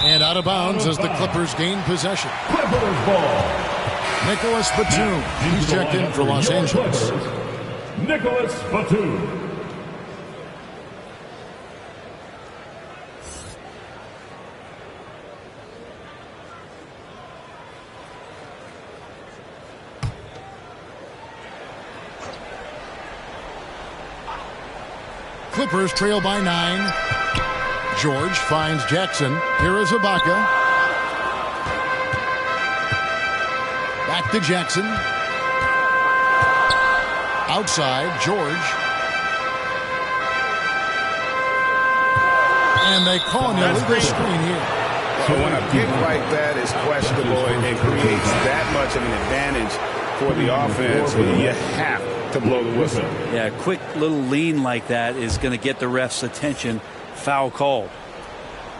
[SPEAKER 1] And out of bounds as the Clippers gain possession.
[SPEAKER 5] Clippers ball.
[SPEAKER 1] Nicholas Batum. He's checked in for Los Angeles.
[SPEAKER 5] Nicholas Batum.
[SPEAKER 1] Clippers trail by 9. George finds Jackson. Here is Ibaka. Back to Jackson. Outside, George. And they call an illegal screen here.
[SPEAKER 2] So when a pick like that is questionable and it creates that much of an advantage for the offense, you have to blow the whistle.
[SPEAKER 4] Yeah, a quick little lean like that is going to get the ref's attention. Foul called.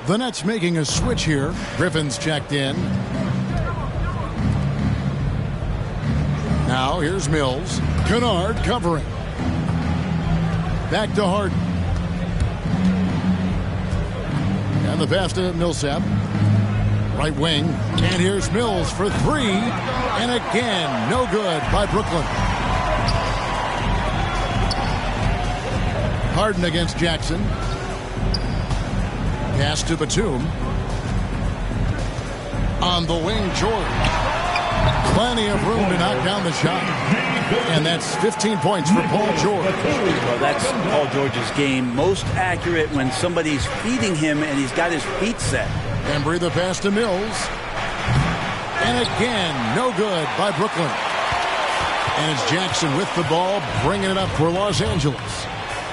[SPEAKER 1] The Nets making a switch here. Griffin's checked in. Now here's Mills. Kennard covering. Back to Harden. And the pass to Millsap. Right wing. And here's Mills for three. And again, no good by Brooklyn. Harden against Jackson. Pass to Batum. On the wing, George. Plenty of room to knock down the shot. And that's 15 points for Paul George.
[SPEAKER 4] Well, that's Paul George's game. Most accurate when somebody's feeding him and he's got his feet set.
[SPEAKER 1] Embry the pass to Mills. And again, no good by Brooklyn. And it's Jackson with the ball, bringing it up for Los Angeles.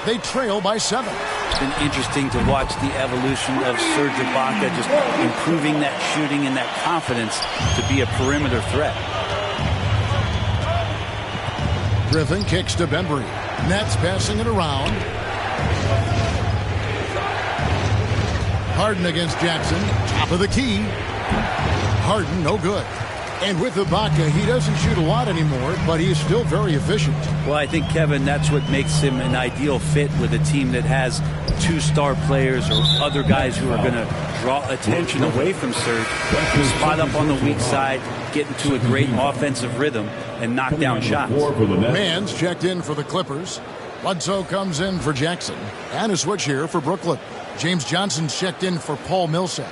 [SPEAKER 1] They trail by 7.
[SPEAKER 4] It's been interesting to watch the evolution of Serge Ibaka, just improving that shooting and that confidence to be a perimeter threat.
[SPEAKER 1] Griffin kicks to Bembry. Nets passing it around. Harden against Jackson. Top of the key. Harden, no good. And with Ibaka, he doesn't shoot a lot anymore, but he is still very efficient.
[SPEAKER 4] Well, I think, Kevin, that's what makes him an ideal fit with a team that has 2 star players or other guys who are going to draw attention away from Serge. Spot up on the weak side, get into a great offensive rhythm, and knock down shots.
[SPEAKER 1] Mann's checked in for the Clippers. Bledsoe comes in for Jackson. And a switch here for Brooklyn. James Johnson's checked in for Paul Millsap.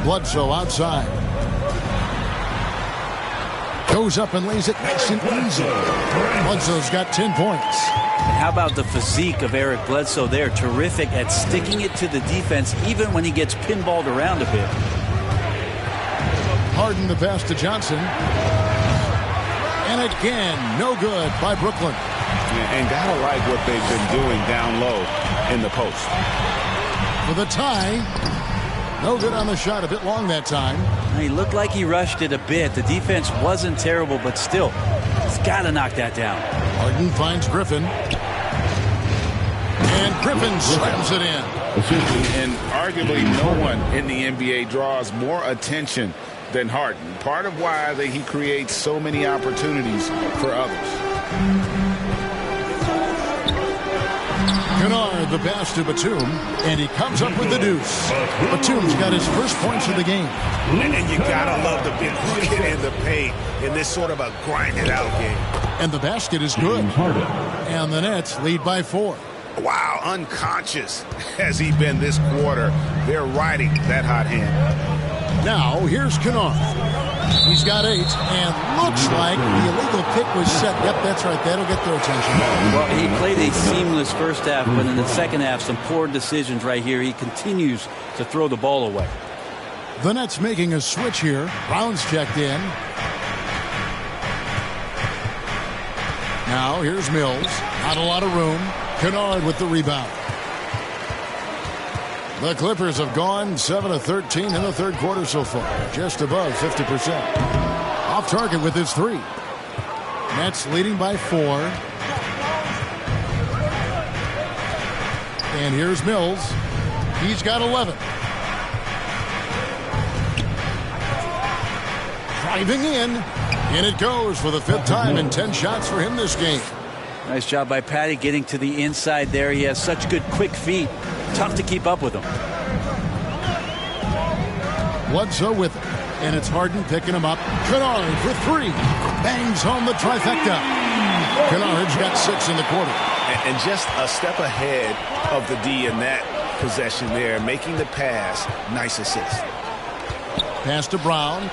[SPEAKER 1] Bledsoe outside. Goes up and lays it nice and easy. Bledsoe's got 10 points.
[SPEAKER 4] How about the physique of Eric Bledsoe there? Terrific at sticking it to the defense, even when he gets pinballed around a bit.
[SPEAKER 1] Harden the pass to Johnson. And again, no good by Brooklyn.
[SPEAKER 2] And gotta like what they've been doing down low in the post.
[SPEAKER 1] For the tie. No good on the shot. A bit long that time.
[SPEAKER 4] He looked like he rushed it a bit. The defense wasn't terrible, but still, he's got to knock that down.
[SPEAKER 1] Harden finds Griffin. And Griffin slams it in.
[SPEAKER 2] And arguably no one in the NBA draws more attention than Harden. Part of why he creates so many opportunities for others.
[SPEAKER 1] Kennard, the pass to Batum, and he comes up with the deuce. Batum's got his first points of the game.
[SPEAKER 7] And you gotta love the big bucket and the paint in this sort of a grind-it-out game.
[SPEAKER 1] And the basket is good. And the Nets lead by 4.
[SPEAKER 2] Wow, unconscious has he been this quarter. They're riding that hot hand.
[SPEAKER 1] Now, here's Kennard. He's got 8, and looks like the illegal pick was set. Yep, that's right. That'll get their attention.
[SPEAKER 4] Well, he played a seamless first half, but in the second half, some poor decisions right here. He continues to throw the ball away.
[SPEAKER 1] The Nets making a switch here. Brown's checked in. Now, here's Mills. Not a lot of room. Kennard with the rebound. The Clippers have gone 7 of 13 in the third quarter so far, just above 50%. Off target with his 3. Nets leading by 4. And here's Mills. He's got 11. Driving in, and it goes for the 5th time in 10 shots for him this game.
[SPEAKER 4] Nice job by Patty getting to the inside there. He has such good quick feet. Tough to keep up with him.
[SPEAKER 1] Bledsoe with it. And it's Harden picking him up. Kennard for 3. Bangs home the trifecta. Kennard's got 6 in the quarter.
[SPEAKER 2] And just a step ahead of the D in that possession there. Making the pass. Nice assist.
[SPEAKER 1] Pass to Brown.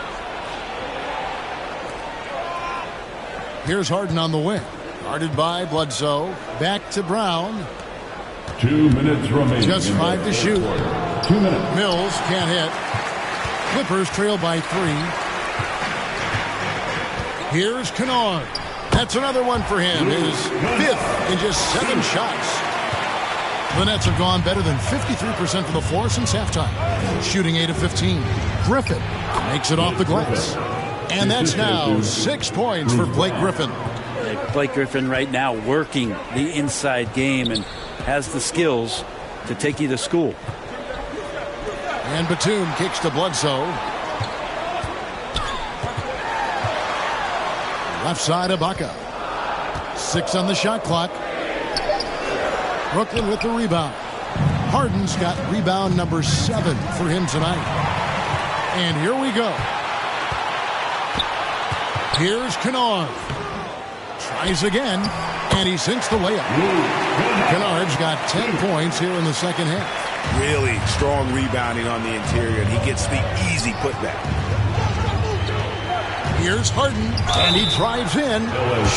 [SPEAKER 1] Here's Harden on the wing. Guarded by Bledsoe. Back to Brown.
[SPEAKER 5] 2 minutes remaining.
[SPEAKER 1] Just 5 to shoot.
[SPEAKER 5] 2 minutes.
[SPEAKER 1] Mills can't hit. Clippers trail by 3. Here's Kennard. That's another one for him. His 5th in just 7 shots. The Nets have gone better than 53% from the floor since halftime. Shooting 8 of 15. Griffin makes it off the glass. And that's now 6 points for Blake Griffin.
[SPEAKER 4] Blake Griffin right now working the inside game and has the skills to take you to school.
[SPEAKER 1] And Batum kicks to Bledsoe. Left side Ibaka. 6 on the shot clock. Brooklyn with the rebound. Harden's got rebound number 7 for him tonight. And here we go. Here's Kennard. Tries again, and he sinks the layup. Kennard's got 10 points here in the second half.
[SPEAKER 2] Really strong rebounding on the interior, and he gets the easy putback.
[SPEAKER 1] Here's Harden, and he drives in.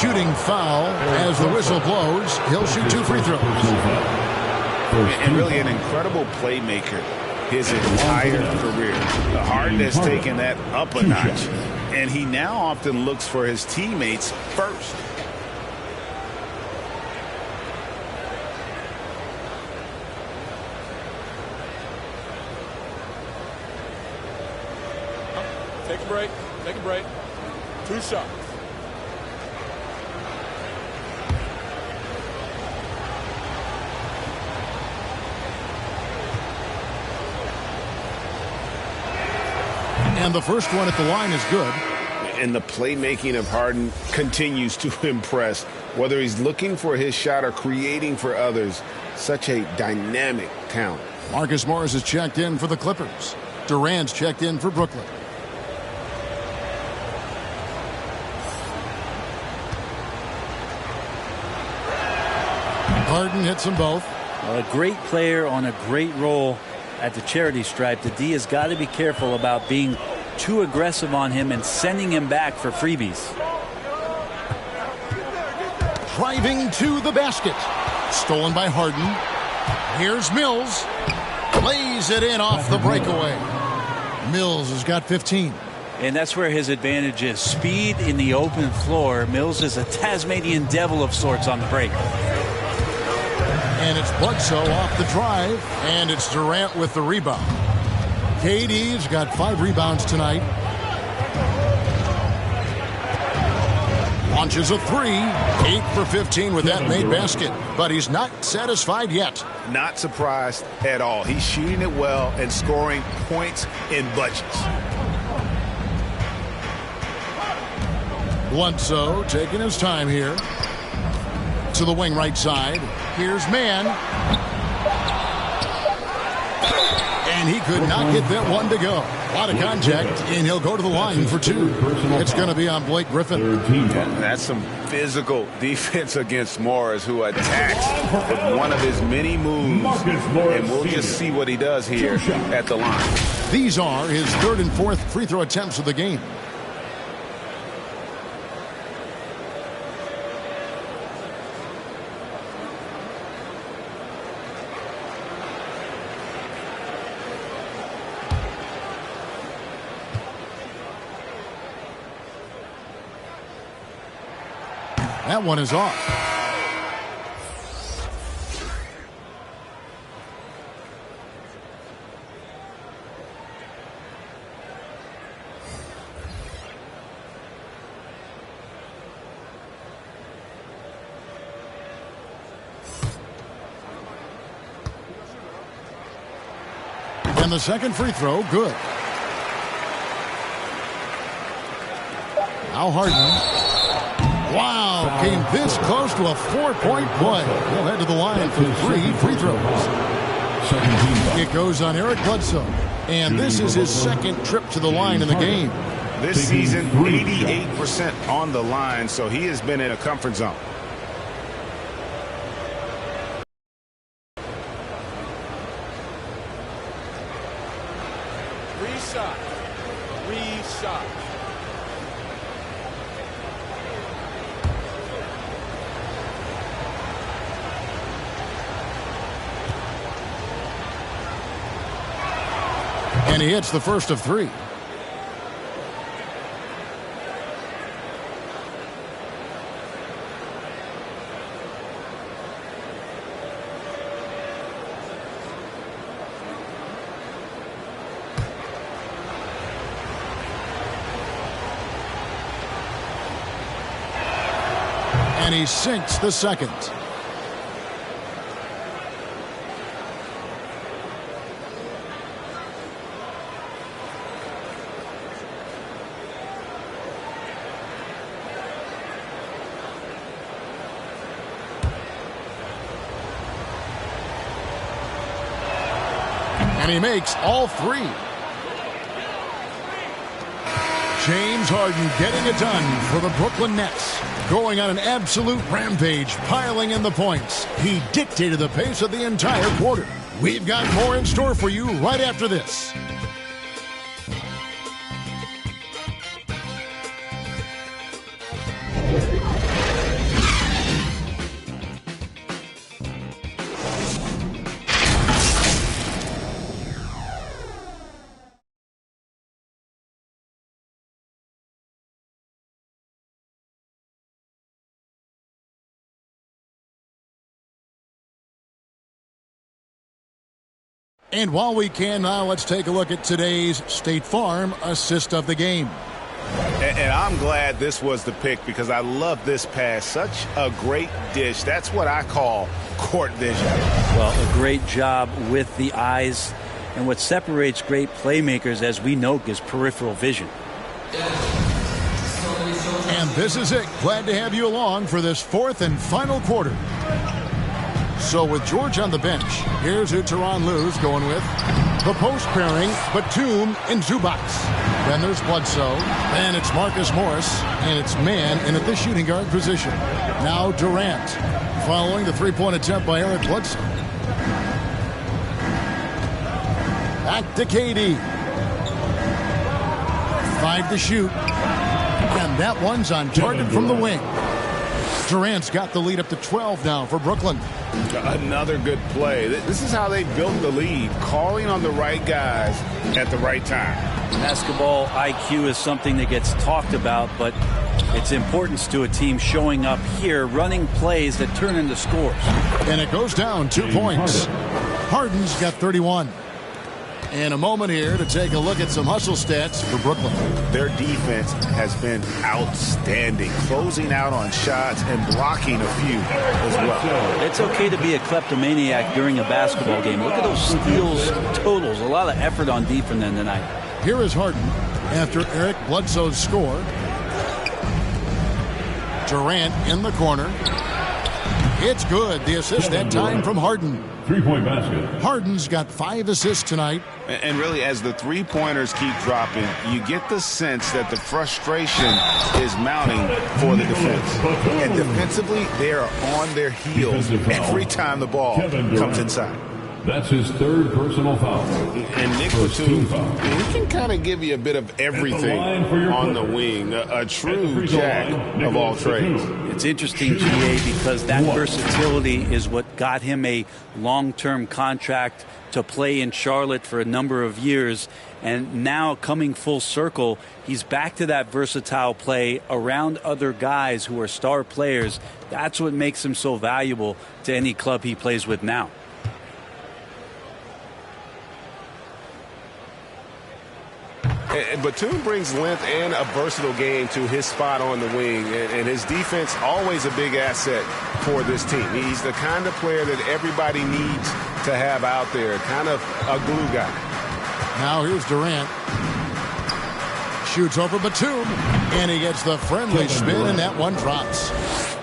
[SPEAKER 1] Shooting foul as the whistle blows. He'll shoot 2 free throws.
[SPEAKER 2] And really an incredible playmaker his entire career. Harden has taken that up a notch, and he now often looks for his teammates first.
[SPEAKER 6] Take a break. Take a break. 2 shots.
[SPEAKER 1] And the first one at the line is good.
[SPEAKER 7] And the playmaking of Harden continues to impress. Whether he's looking for his shot or creating for others, such a dynamic talent.
[SPEAKER 1] Marcus Morris is checked in for the Clippers. Durant's checked in for Brooklyn. Harden hits them both.
[SPEAKER 4] Well, a great player on a great role at the charity stripe. The D has got to be careful about being too aggressive on him and sending him back for freebies.
[SPEAKER 1] Driving to the basket. Stolen by Harden. Here's Mills. Lays it in off the breakaway. Mills has got 15.
[SPEAKER 4] And that's where his advantage is. Speed in the open floor. Mills is a Tasmanian devil of sorts on the break.
[SPEAKER 1] And it's Bledsoe off the drive, and it's Durant with the rebound. KD's got 5 rebounds tonight. Launches a 3, 8 for 15 with that made basket, but he's not satisfied yet.
[SPEAKER 2] Not surprised at all. He's shooting it well and scoring points in bunches.
[SPEAKER 1] Bledsoe taking his time here. To the wing right side. Here's Mann. And he could not get that one to go. A lot of contact, and he'll go to the line for 2. It's going to be on Blake Griffin.
[SPEAKER 2] That's some physical defense against Morris, who attacks with one of his many moves. And we'll just see what he does here at the line.
[SPEAKER 1] These are his 3rd and 4th free throw attempts of the game. That one is off. And the second free throw, good. Now Harden. Wow, came this close to a 4-point play. He'll head to the line for 3 free throws. It goes on Eric Bledsoe. And this is his 2nd trip to the line in the game.
[SPEAKER 2] This season, 88% on the line, so he has been in a comfort zone.
[SPEAKER 6] Reshot.
[SPEAKER 1] And he hits the first of 3. And he sinks the second. And he makes all 3. James Harden getting it done for the Brooklyn Nets. Going on an absolute rampage, piling in the points. He dictated the pace of the entire quarter. We've got more in store for you right after this. And while we can now, let's take a look at today's State Farm assist of the game.
[SPEAKER 2] And I'm glad this was the pick because I love this pass. Such a great dish. That's what I call court vision.
[SPEAKER 4] Well, a great job with the eyes. And what separates great playmakers, as we know, is peripheral vision.
[SPEAKER 1] And this is it. Glad to have you along for this 4th and final quarter. So with George on the bench, here's who Tyronn Lue's going with. The post pairing, Batum and Zubac. Then there's Bledsoe. Then it's Marcus Morris. And it's Mann in at the shooting guard position. Now Durant. Following the 3-point attempt by Eric Bledsoe. Back to KD. 5 to shoot. And that one's on target from the wing. Durant's got the lead up to 12 now for Brooklyn.
[SPEAKER 2] Another good play. This is how they built the lead, calling on the right guys at the right time.
[SPEAKER 4] Basketball IQ is something that gets talked about, but its importance to a team showing up here, running plays that turn into scores.
[SPEAKER 1] And it goes down 2 points. Harden's got 31. And a moment here to take a look at some hustle stats for Brooklyn.
[SPEAKER 2] Their defense has been outstanding, closing out on shots and blocking a few as well.
[SPEAKER 4] It's okay to be a kleptomaniac during a basketball game. Look at those steals totals. A lot of effort on defense tonight.
[SPEAKER 1] Here is Harden after Eric Bledsoe's score. Durant in the corner. It's good. The assist that time from Harden.
[SPEAKER 5] 3-point basket.
[SPEAKER 1] Harden's got 5 assists tonight.
[SPEAKER 2] And really, as the three-pointers keep dropping, you get the sense that the frustration is mounting for the defense. And defensively, they are on their heels every time the ball comes inside.
[SPEAKER 5] That's his 3rd personal foul.
[SPEAKER 7] And Nick Batum, he can kind of give you a bit of everything on the wing. A true jack of all trades.
[SPEAKER 4] It's interesting, GA, because that versatility is what got him a long-term contract to play in Charlotte for a number of years. And now coming full circle, he's back to that versatile play around other guys who are star players. That's what makes him so valuable to any club he plays with now.
[SPEAKER 7] And Batum brings length and a versatile game to his spot on the wing, and his defense always a big asset for this team. He's the kind of player that everybody needs to have out there, kind of a glue guy.
[SPEAKER 1] Now here's Durant. Shoots over Batum, and he gets the friendly spin, and that one drops.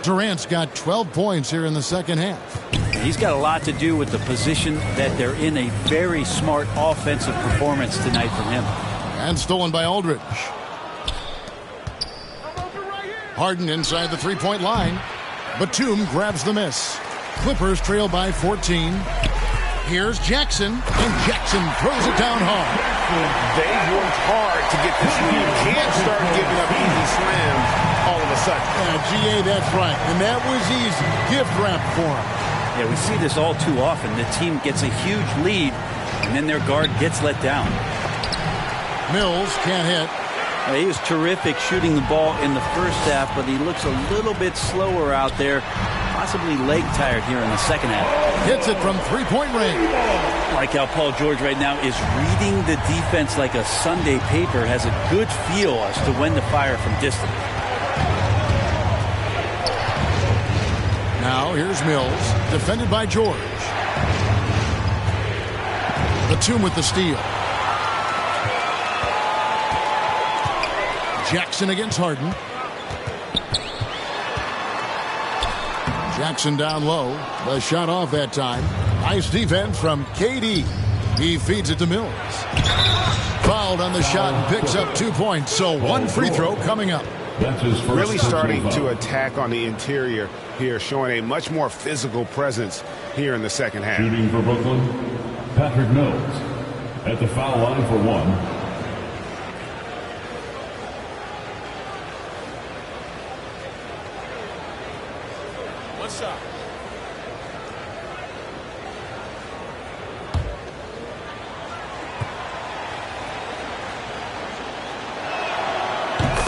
[SPEAKER 1] Durant's got 12 points here in the second half.
[SPEAKER 4] He's got a lot to do with the position that they're in. A very smart offensive performance tonight from him.
[SPEAKER 1] And stolen by Aldridge. Harden inside the three-point line. Batum grabs the miss. Clippers trail by 14. Here's Jackson, and Jackson throws it down hard.
[SPEAKER 7] They worked hard to get this lead. Can't start giving up easy slams all of a sudden.
[SPEAKER 1] GA, that's right. And that was easy. Gift wrap for him.
[SPEAKER 4] Yeah, we see this all too often. The team gets a huge lead, and then their guard gets let down.
[SPEAKER 1] Mills can't hit.
[SPEAKER 4] He was terrific shooting the ball in the first half, but he looks a little bit slower out there, possibly leg tired here in the second half.
[SPEAKER 1] Hits it from three-point range.
[SPEAKER 4] Like how Paul George right now is reading the defense like a Sunday paper, has a good feel as to when to fire from distance.
[SPEAKER 1] Now here's Mills, defended by George. Batum with the steal. Jackson against Harden. Jackson down low. The shot off that time. Nice defense from KD. He feeds it to Mills. Fouled on the shot and picks up 2 points. So one free throw coming up.
[SPEAKER 7] Really starting to attack on the interior here, showing a much more physical presence here in the second half.
[SPEAKER 5] Shooting for Brooklyn, Patrick Mills at the foul line for one.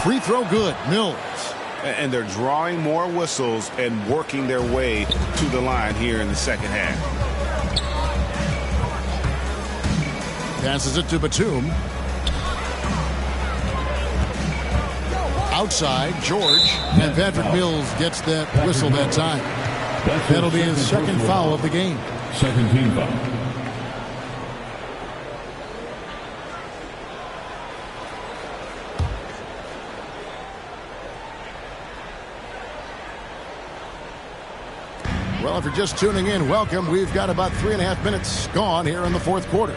[SPEAKER 1] Free throw good. Mills.
[SPEAKER 2] And they're drawing more whistles and working their way to the line here in the second half.
[SPEAKER 1] Passes it to Batum. Outside, George. And Patrick Mills gets that whistle that time. That'll be his second foul of the game.
[SPEAKER 5] Second team foul.
[SPEAKER 1] Well, if you're just tuning in, welcome. We've got about 3.5 minutes gone here in the fourth quarter.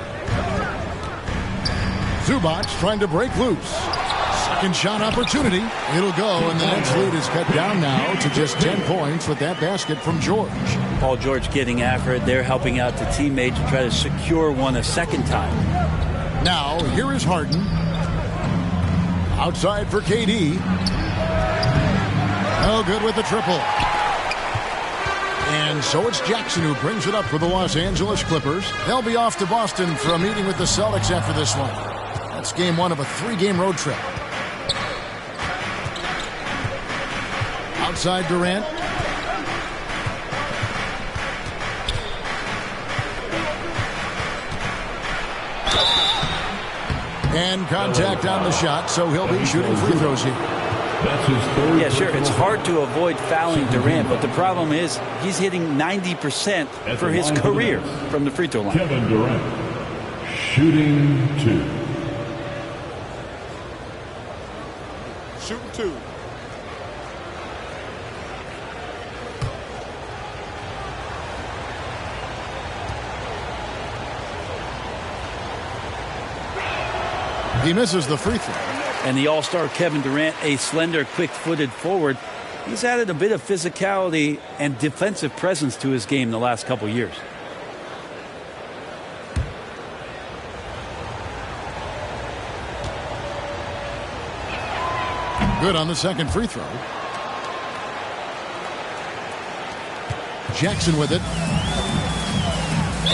[SPEAKER 1] Zubac trying to break loose. Second shot opportunity. It'll go, and the Nets lead is cut down now to just 10 points with that basket from George.
[SPEAKER 4] Paul George getting after it. They're helping out the teammate to try to secure one a second time.
[SPEAKER 1] Now, here is Harden. Outside for KD. Oh, good with the triple. And so it's Jackson who brings it up for the Los Angeles Clippers. They'll be off to Boston for a meeting with the Celtics after this one. It's game 1 of a 3-game road trip. Outside Durant. And contact on the shot, so he'll be shooting free throws here.
[SPEAKER 4] Yeah, sure. It's hard to avoid fouling Durant, but the problem is he's hitting 90% for his career from the free throw line.
[SPEAKER 5] Kevin Durant, shooting 2.
[SPEAKER 6] Shooting 2.
[SPEAKER 1] He misses the free throw.
[SPEAKER 4] And the all-star Kevin Durant, a slender, quick-footed forward, he's added a bit of physicality and defensive presence to his game the last couple years.
[SPEAKER 1] Good on the second free throw. Jackson with it.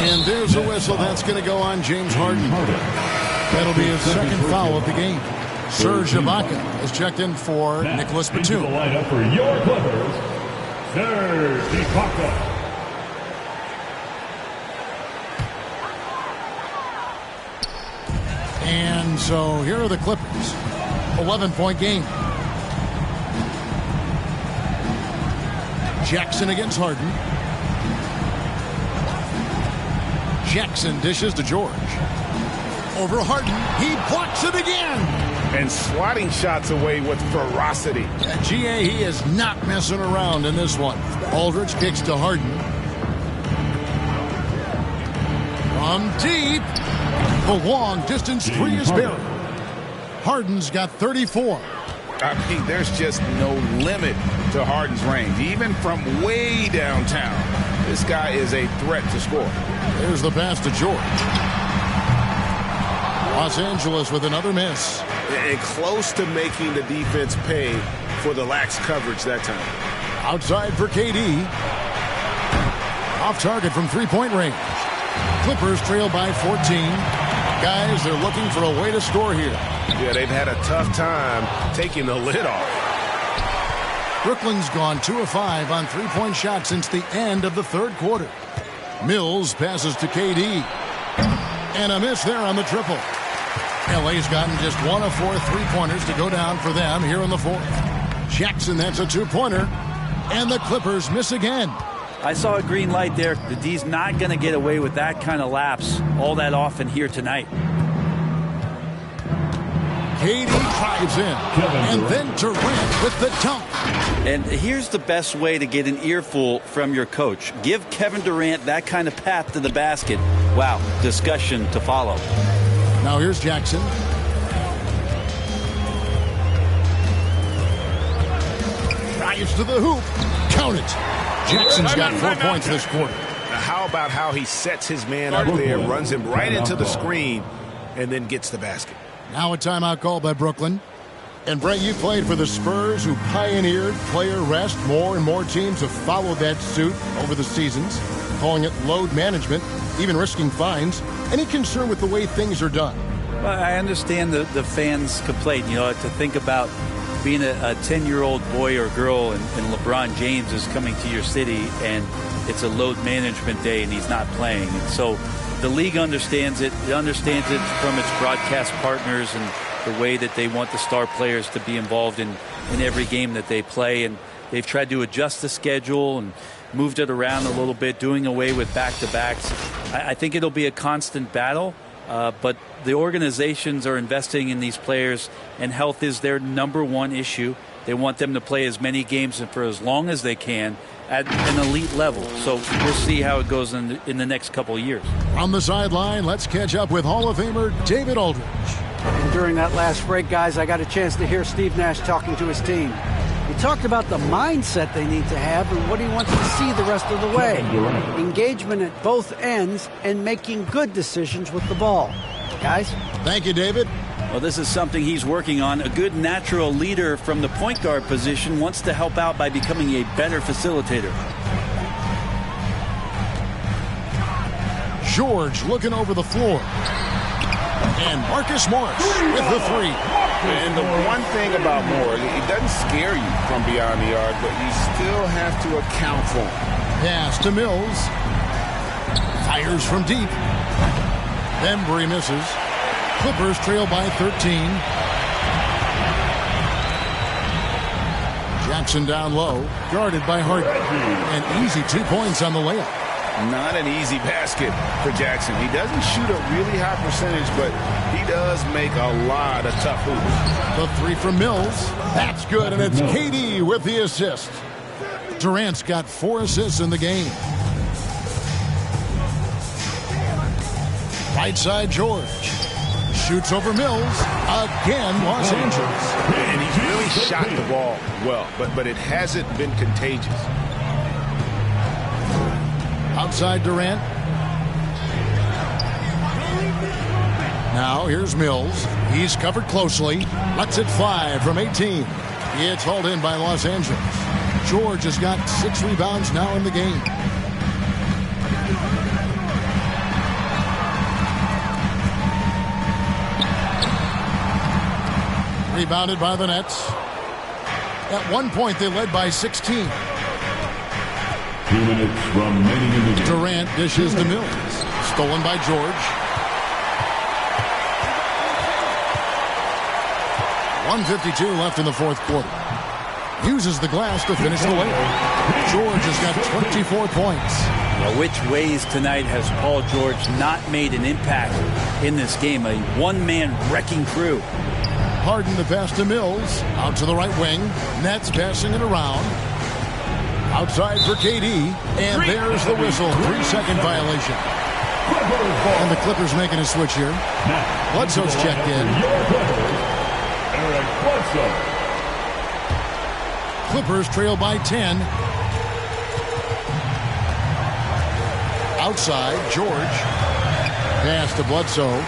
[SPEAKER 1] And there's a whistle. That's going to go on James Harden. That'll be his second foul of the game. Serge Ibaka has checked in for Nicholas Batum.
[SPEAKER 5] The lineup for your Clippers, Serge Ibaka.
[SPEAKER 1] And so here are the Clippers. 11-point game. Jackson against Harden. Jackson dishes to George. Over Harden. He blocks it again.
[SPEAKER 2] And swatting shots away with ferocity.
[SPEAKER 1] GA, he is not messing around in this one. Aldridge kicks to Harden. From deep. The long distance three is buried. Harden's got 34.
[SPEAKER 2] I mean, there's just no limit to Harden's range. Even from way downtown, this guy is a threat to score.
[SPEAKER 1] There's the pass to George. Los Angeles with another miss.
[SPEAKER 7] And close to making the defense pay for the lax coverage that time.
[SPEAKER 1] Outside for KD. Off target from three-point range. Clippers trail by 14. Guys, they're looking for a way to score here.
[SPEAKER 7] Yeah, they've had a tough time taking the lid off.
[SPEAKER 1] Brooklyn's gone 2 of 5 on three-point shots since the end of the third quarter. Mills passes to KD. And a miss there on the triple. LA's gotten just 1 of 4 three-pointers to go down for them here in the fourth. Jackson, that's a two-pointer. And the Clippers miss again.
[SPEAKER 4] I saw a green light there. The D's not going to get away with that kind of lapse all that often here tonight.
[SPEAKER 1] KD drives in. And then Durant with the dunk.
[SPEAKER 4] And here's the best way to get an earful from your coach. Give Kevin Durant that kind of path to the basket. Wow, discussion to follow.
[SPEAKER 1] Now here's Jackson. Drives to the hoop. Count it. Jackson's got 4 points this quarter.
[SPEAKER 7] Now how about how he sets his man up there, runs him right into the screen, and then gets the basket.
[SPEAKER 1] Now a timeout call by Brooklyn. And Brett, you played for the Spurs, who pioneered player rest. More and more teams have followed that suit over the seasons, calling it load management, even risking fines. Any concern with the way things are done?
[SPEAKER 4] Well, I understand the fans' complaint. You know, to think about being a 10-year-old boy or girl and LeBron James is coming to your city and it's a load management day and he's not playing. And so the league understands it. It understands it from its broadcast partners and the way that they want the star players to be involved in every game that they play. And they've tried to adjust the schedule and moved it around a little bit, doing away with back-to-backs. I think it'll be a constant battle, but the organizations are investing in these players, and health is their number one issue. They want them to play as many games and for as long as they can at an elite level. So we'll see how it goes in the next couple of years.
[SPEAKER 1] On the sideline, let's catch up with Hall of Famer David Aldridge.
[SPEAKER 3] And during that last break, guys, I got a chance to hear Steve Nash talking to his team. He talked about the mindset they need to have and what he wants to see the rest of the way. Engagement at both ends and making good decisions with the ball. Guys?
[SPEAKER 1] Thank you, David.
[SPEAKER 4] Well, this is something he's working on. A good natural leader from the point guard position wants to help out by becoming a better facilitator.
[SPEAKER 1] George looking over the floor. And Marcus Morris with the three.
[SPEAKER 2] And the one thing about Moore, it doesn't scare you from beyond the arc, but you still have to account for him.
[SPEAKER 1] Pass to Mills. Fires from deep. Bembry misses. Clippers trail by 13. Jackson down low, guarded by Harden. And easy 2 points on the layup.
[SPEAKER 2] Not an easy basket for Jackson. He doesn't shoot a really high percentage, but he does make a lot of tough hoops.
[SPEAKER 1] The three from Mills. That's good, and it's KD with the assist. Durant's got 4 assists in the game. Right side, George. Shoots over Mills. Again, Los Angeles.
[SPEAKER 2] And he's really shot the ball well, but it hasn't been contagious.
[SPEAKER 1] Outside Durant. Now here's Mills. He's covered closely. Lets it fly from 18. It's hauled in by Los Angeles. George has got 6 rebounds now in the game. Rebounded by the Nets. At one point, they led by 16.
[SPEAKER 5] 2 minutes remaining in the game.
[SPEAKER 1] Durant dishes to Mills. Stolen by George. 1:52 left in the fourth quarter. Uses the glass to finish the layup. George has got 24 points.
[SPEAKER 4] Well, which ways tonight has Paul George not made an impact in this game? A one-man wrecking crew.
[SPEAKER 1] Harden the pass to Mills. Out to the right wing. Nets passing it around. Outside for KD. And there's the whistle. 3-second violation. And the Clippers making a switch here. Bledsoe's checked in.
[SPEAKER 5] Eric Bledsoe.
[SPEAKER 1] Clippers trail by 10. Outside, George. Pass to Bledsoe.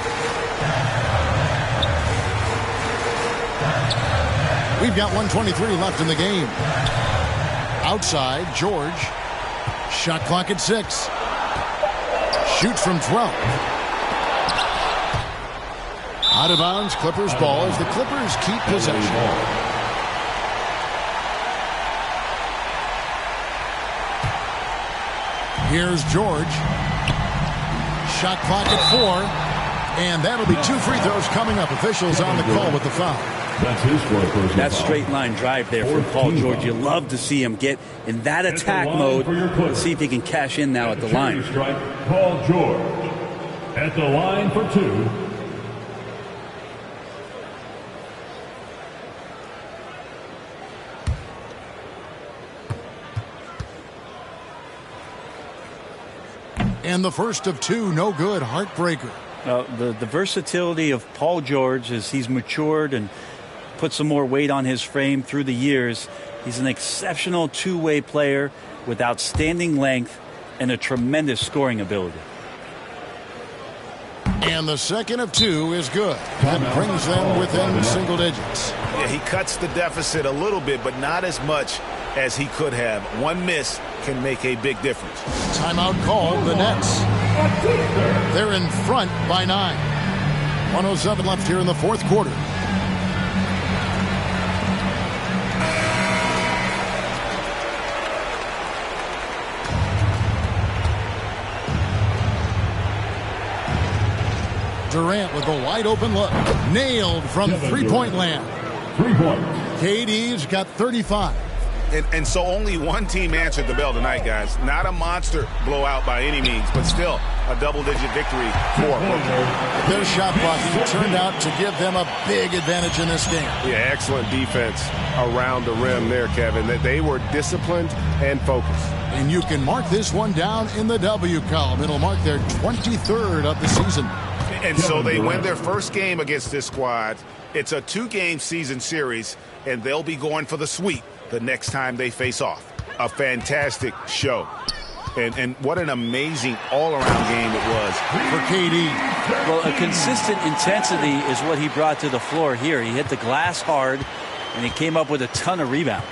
[SPEAKER 1] We've got 1:23 left in the game. Outside, George. Shot clock at 6. Shoots from 12. Out of bounds, Clippers ball as the Clippers keep possession. Here's George. Shot clock at 4. And that'll be 2 free throws coming up. Officials on the call with the foul.
[SPEAKER 5] That's his fourth.
[SPEAKER 4] That straight line drive there from Paul George. You love to see him get in that attack mode. Let's see if he can cash in now at the line.
[SPEAKER 5] Strike, Paul George at the line for 2.
[SPEAKER 1] And the first of 2, no good, heartbreaker.
[SPEAKER 4] The versatility of Paul George as he's matured and put some more weight on his frame through the years. He's an exceptional two-way player with outstanding length and a tremendous scoring ability.
[SPEAKER 1] And the second of 2 is good. That brings them within single digits.
[SPEAKER 2] Yeah, he cuts the deficit a little bit, but not as much as he could have. One miss can make a big difference.
[SPEAKER 1] Timeout called, the Nets. They're in front by 9. 1:07 left here in the fourth quarter. Durant with a wide open look. Nailed from three-point land.
[SPEAKER 5] 3 points.
[SPEAKER 1] KD's got 35.
[SPEAKER 2] And so only one team answered the bell tonight, guys. Not a monster blowout by any means, but still a double-digit victory for Brooklyn.
[SPEAKER 1] Their shot blocking turned out to give them a big advantage in this game.
[SPEAKER 7] Yeah, excellent defense around the rim there, Kevin. That they were disciplined and focused.
[SPEAKER 1] And you can mark this one down in the W column. It'll mark their 23rd of the season.
[SPEAKER 2] And so they win their first game against this squad. It's a 2-game season series, and they'll be going for the sweep the next time they face off. A fantastic show. And what an amazing all-around game it was
[SPEAKER 1] for KD.
[SPEAKER 4] Well, a consistent intensity is what he brought to the floor here. He hit the glass hard, and he came up with a ton of rebounds.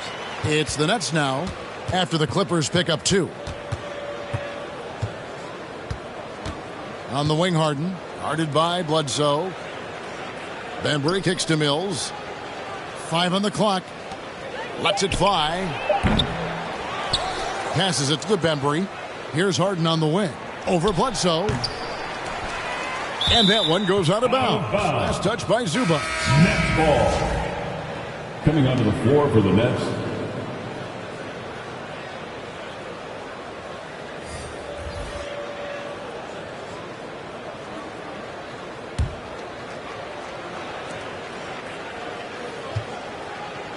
[SPEAKER 1] It's the Nets now after the Clippers pick up 2. On the wing, Harden. Guarded by Bledsoe. Bembry kicks to Mills. 5 on the clock. Lets it fly. Passes it to Bembry. Here's Harden on the wing. Over Bledsoe. And that one goes out of bounds. Last touch by Zubac.
[SPEAKER 5] Nets ball. Coming onto the floor for the Nets.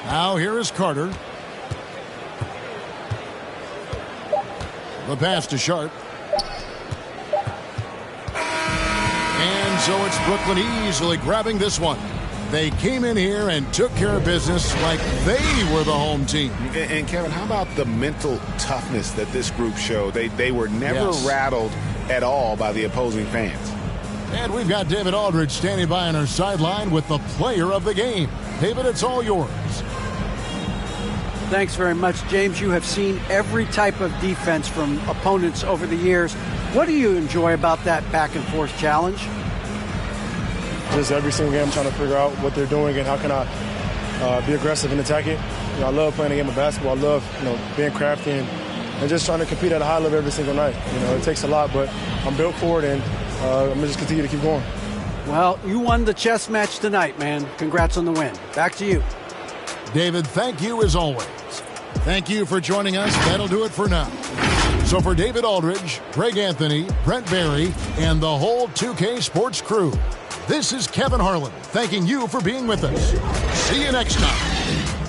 [SPEAKER 1] Now here is Carter. The pass to Sharp. And so it's Brooklyn easily grabbing this one. They came in here and took care of business like they were the home team.
[SPEAKER 2] And Kevin, how about the mental toughness that this group showed? They were never rattled at all by the opposing fans.
[SPEAKER 1] And we've got David Aldridge standing by on our sideline with the player of the game. David, it's all yours.
[SPEAKER 3] Thanks very much, James. You have seen every type of defense from opponents over the years. What do you enjoy about that back-and-forth challenge?
[SPEAKER 11] Just every single game I'm trying to figure out what they're doing and how can I be aggressive and attack it. You know, I love playing a game of basketball. I love, being crafty and just trying to compete at a high level every single night. You know, it takes a lot, but I'm built for it, and I'm going to just continue to keep going.
[SPEAKER 3] Well, you won the chess match tonight, man. Congrats on the win. Back to you.
[SPEAKER 1] David, thank you as always. Thank you for joining us. That'll do it for now. So for David Aldridge, Greg Anthony, Brent Barry, and the whole 2K Sports crew, this is Kevin Harlan thanking you for being with us. See you next time.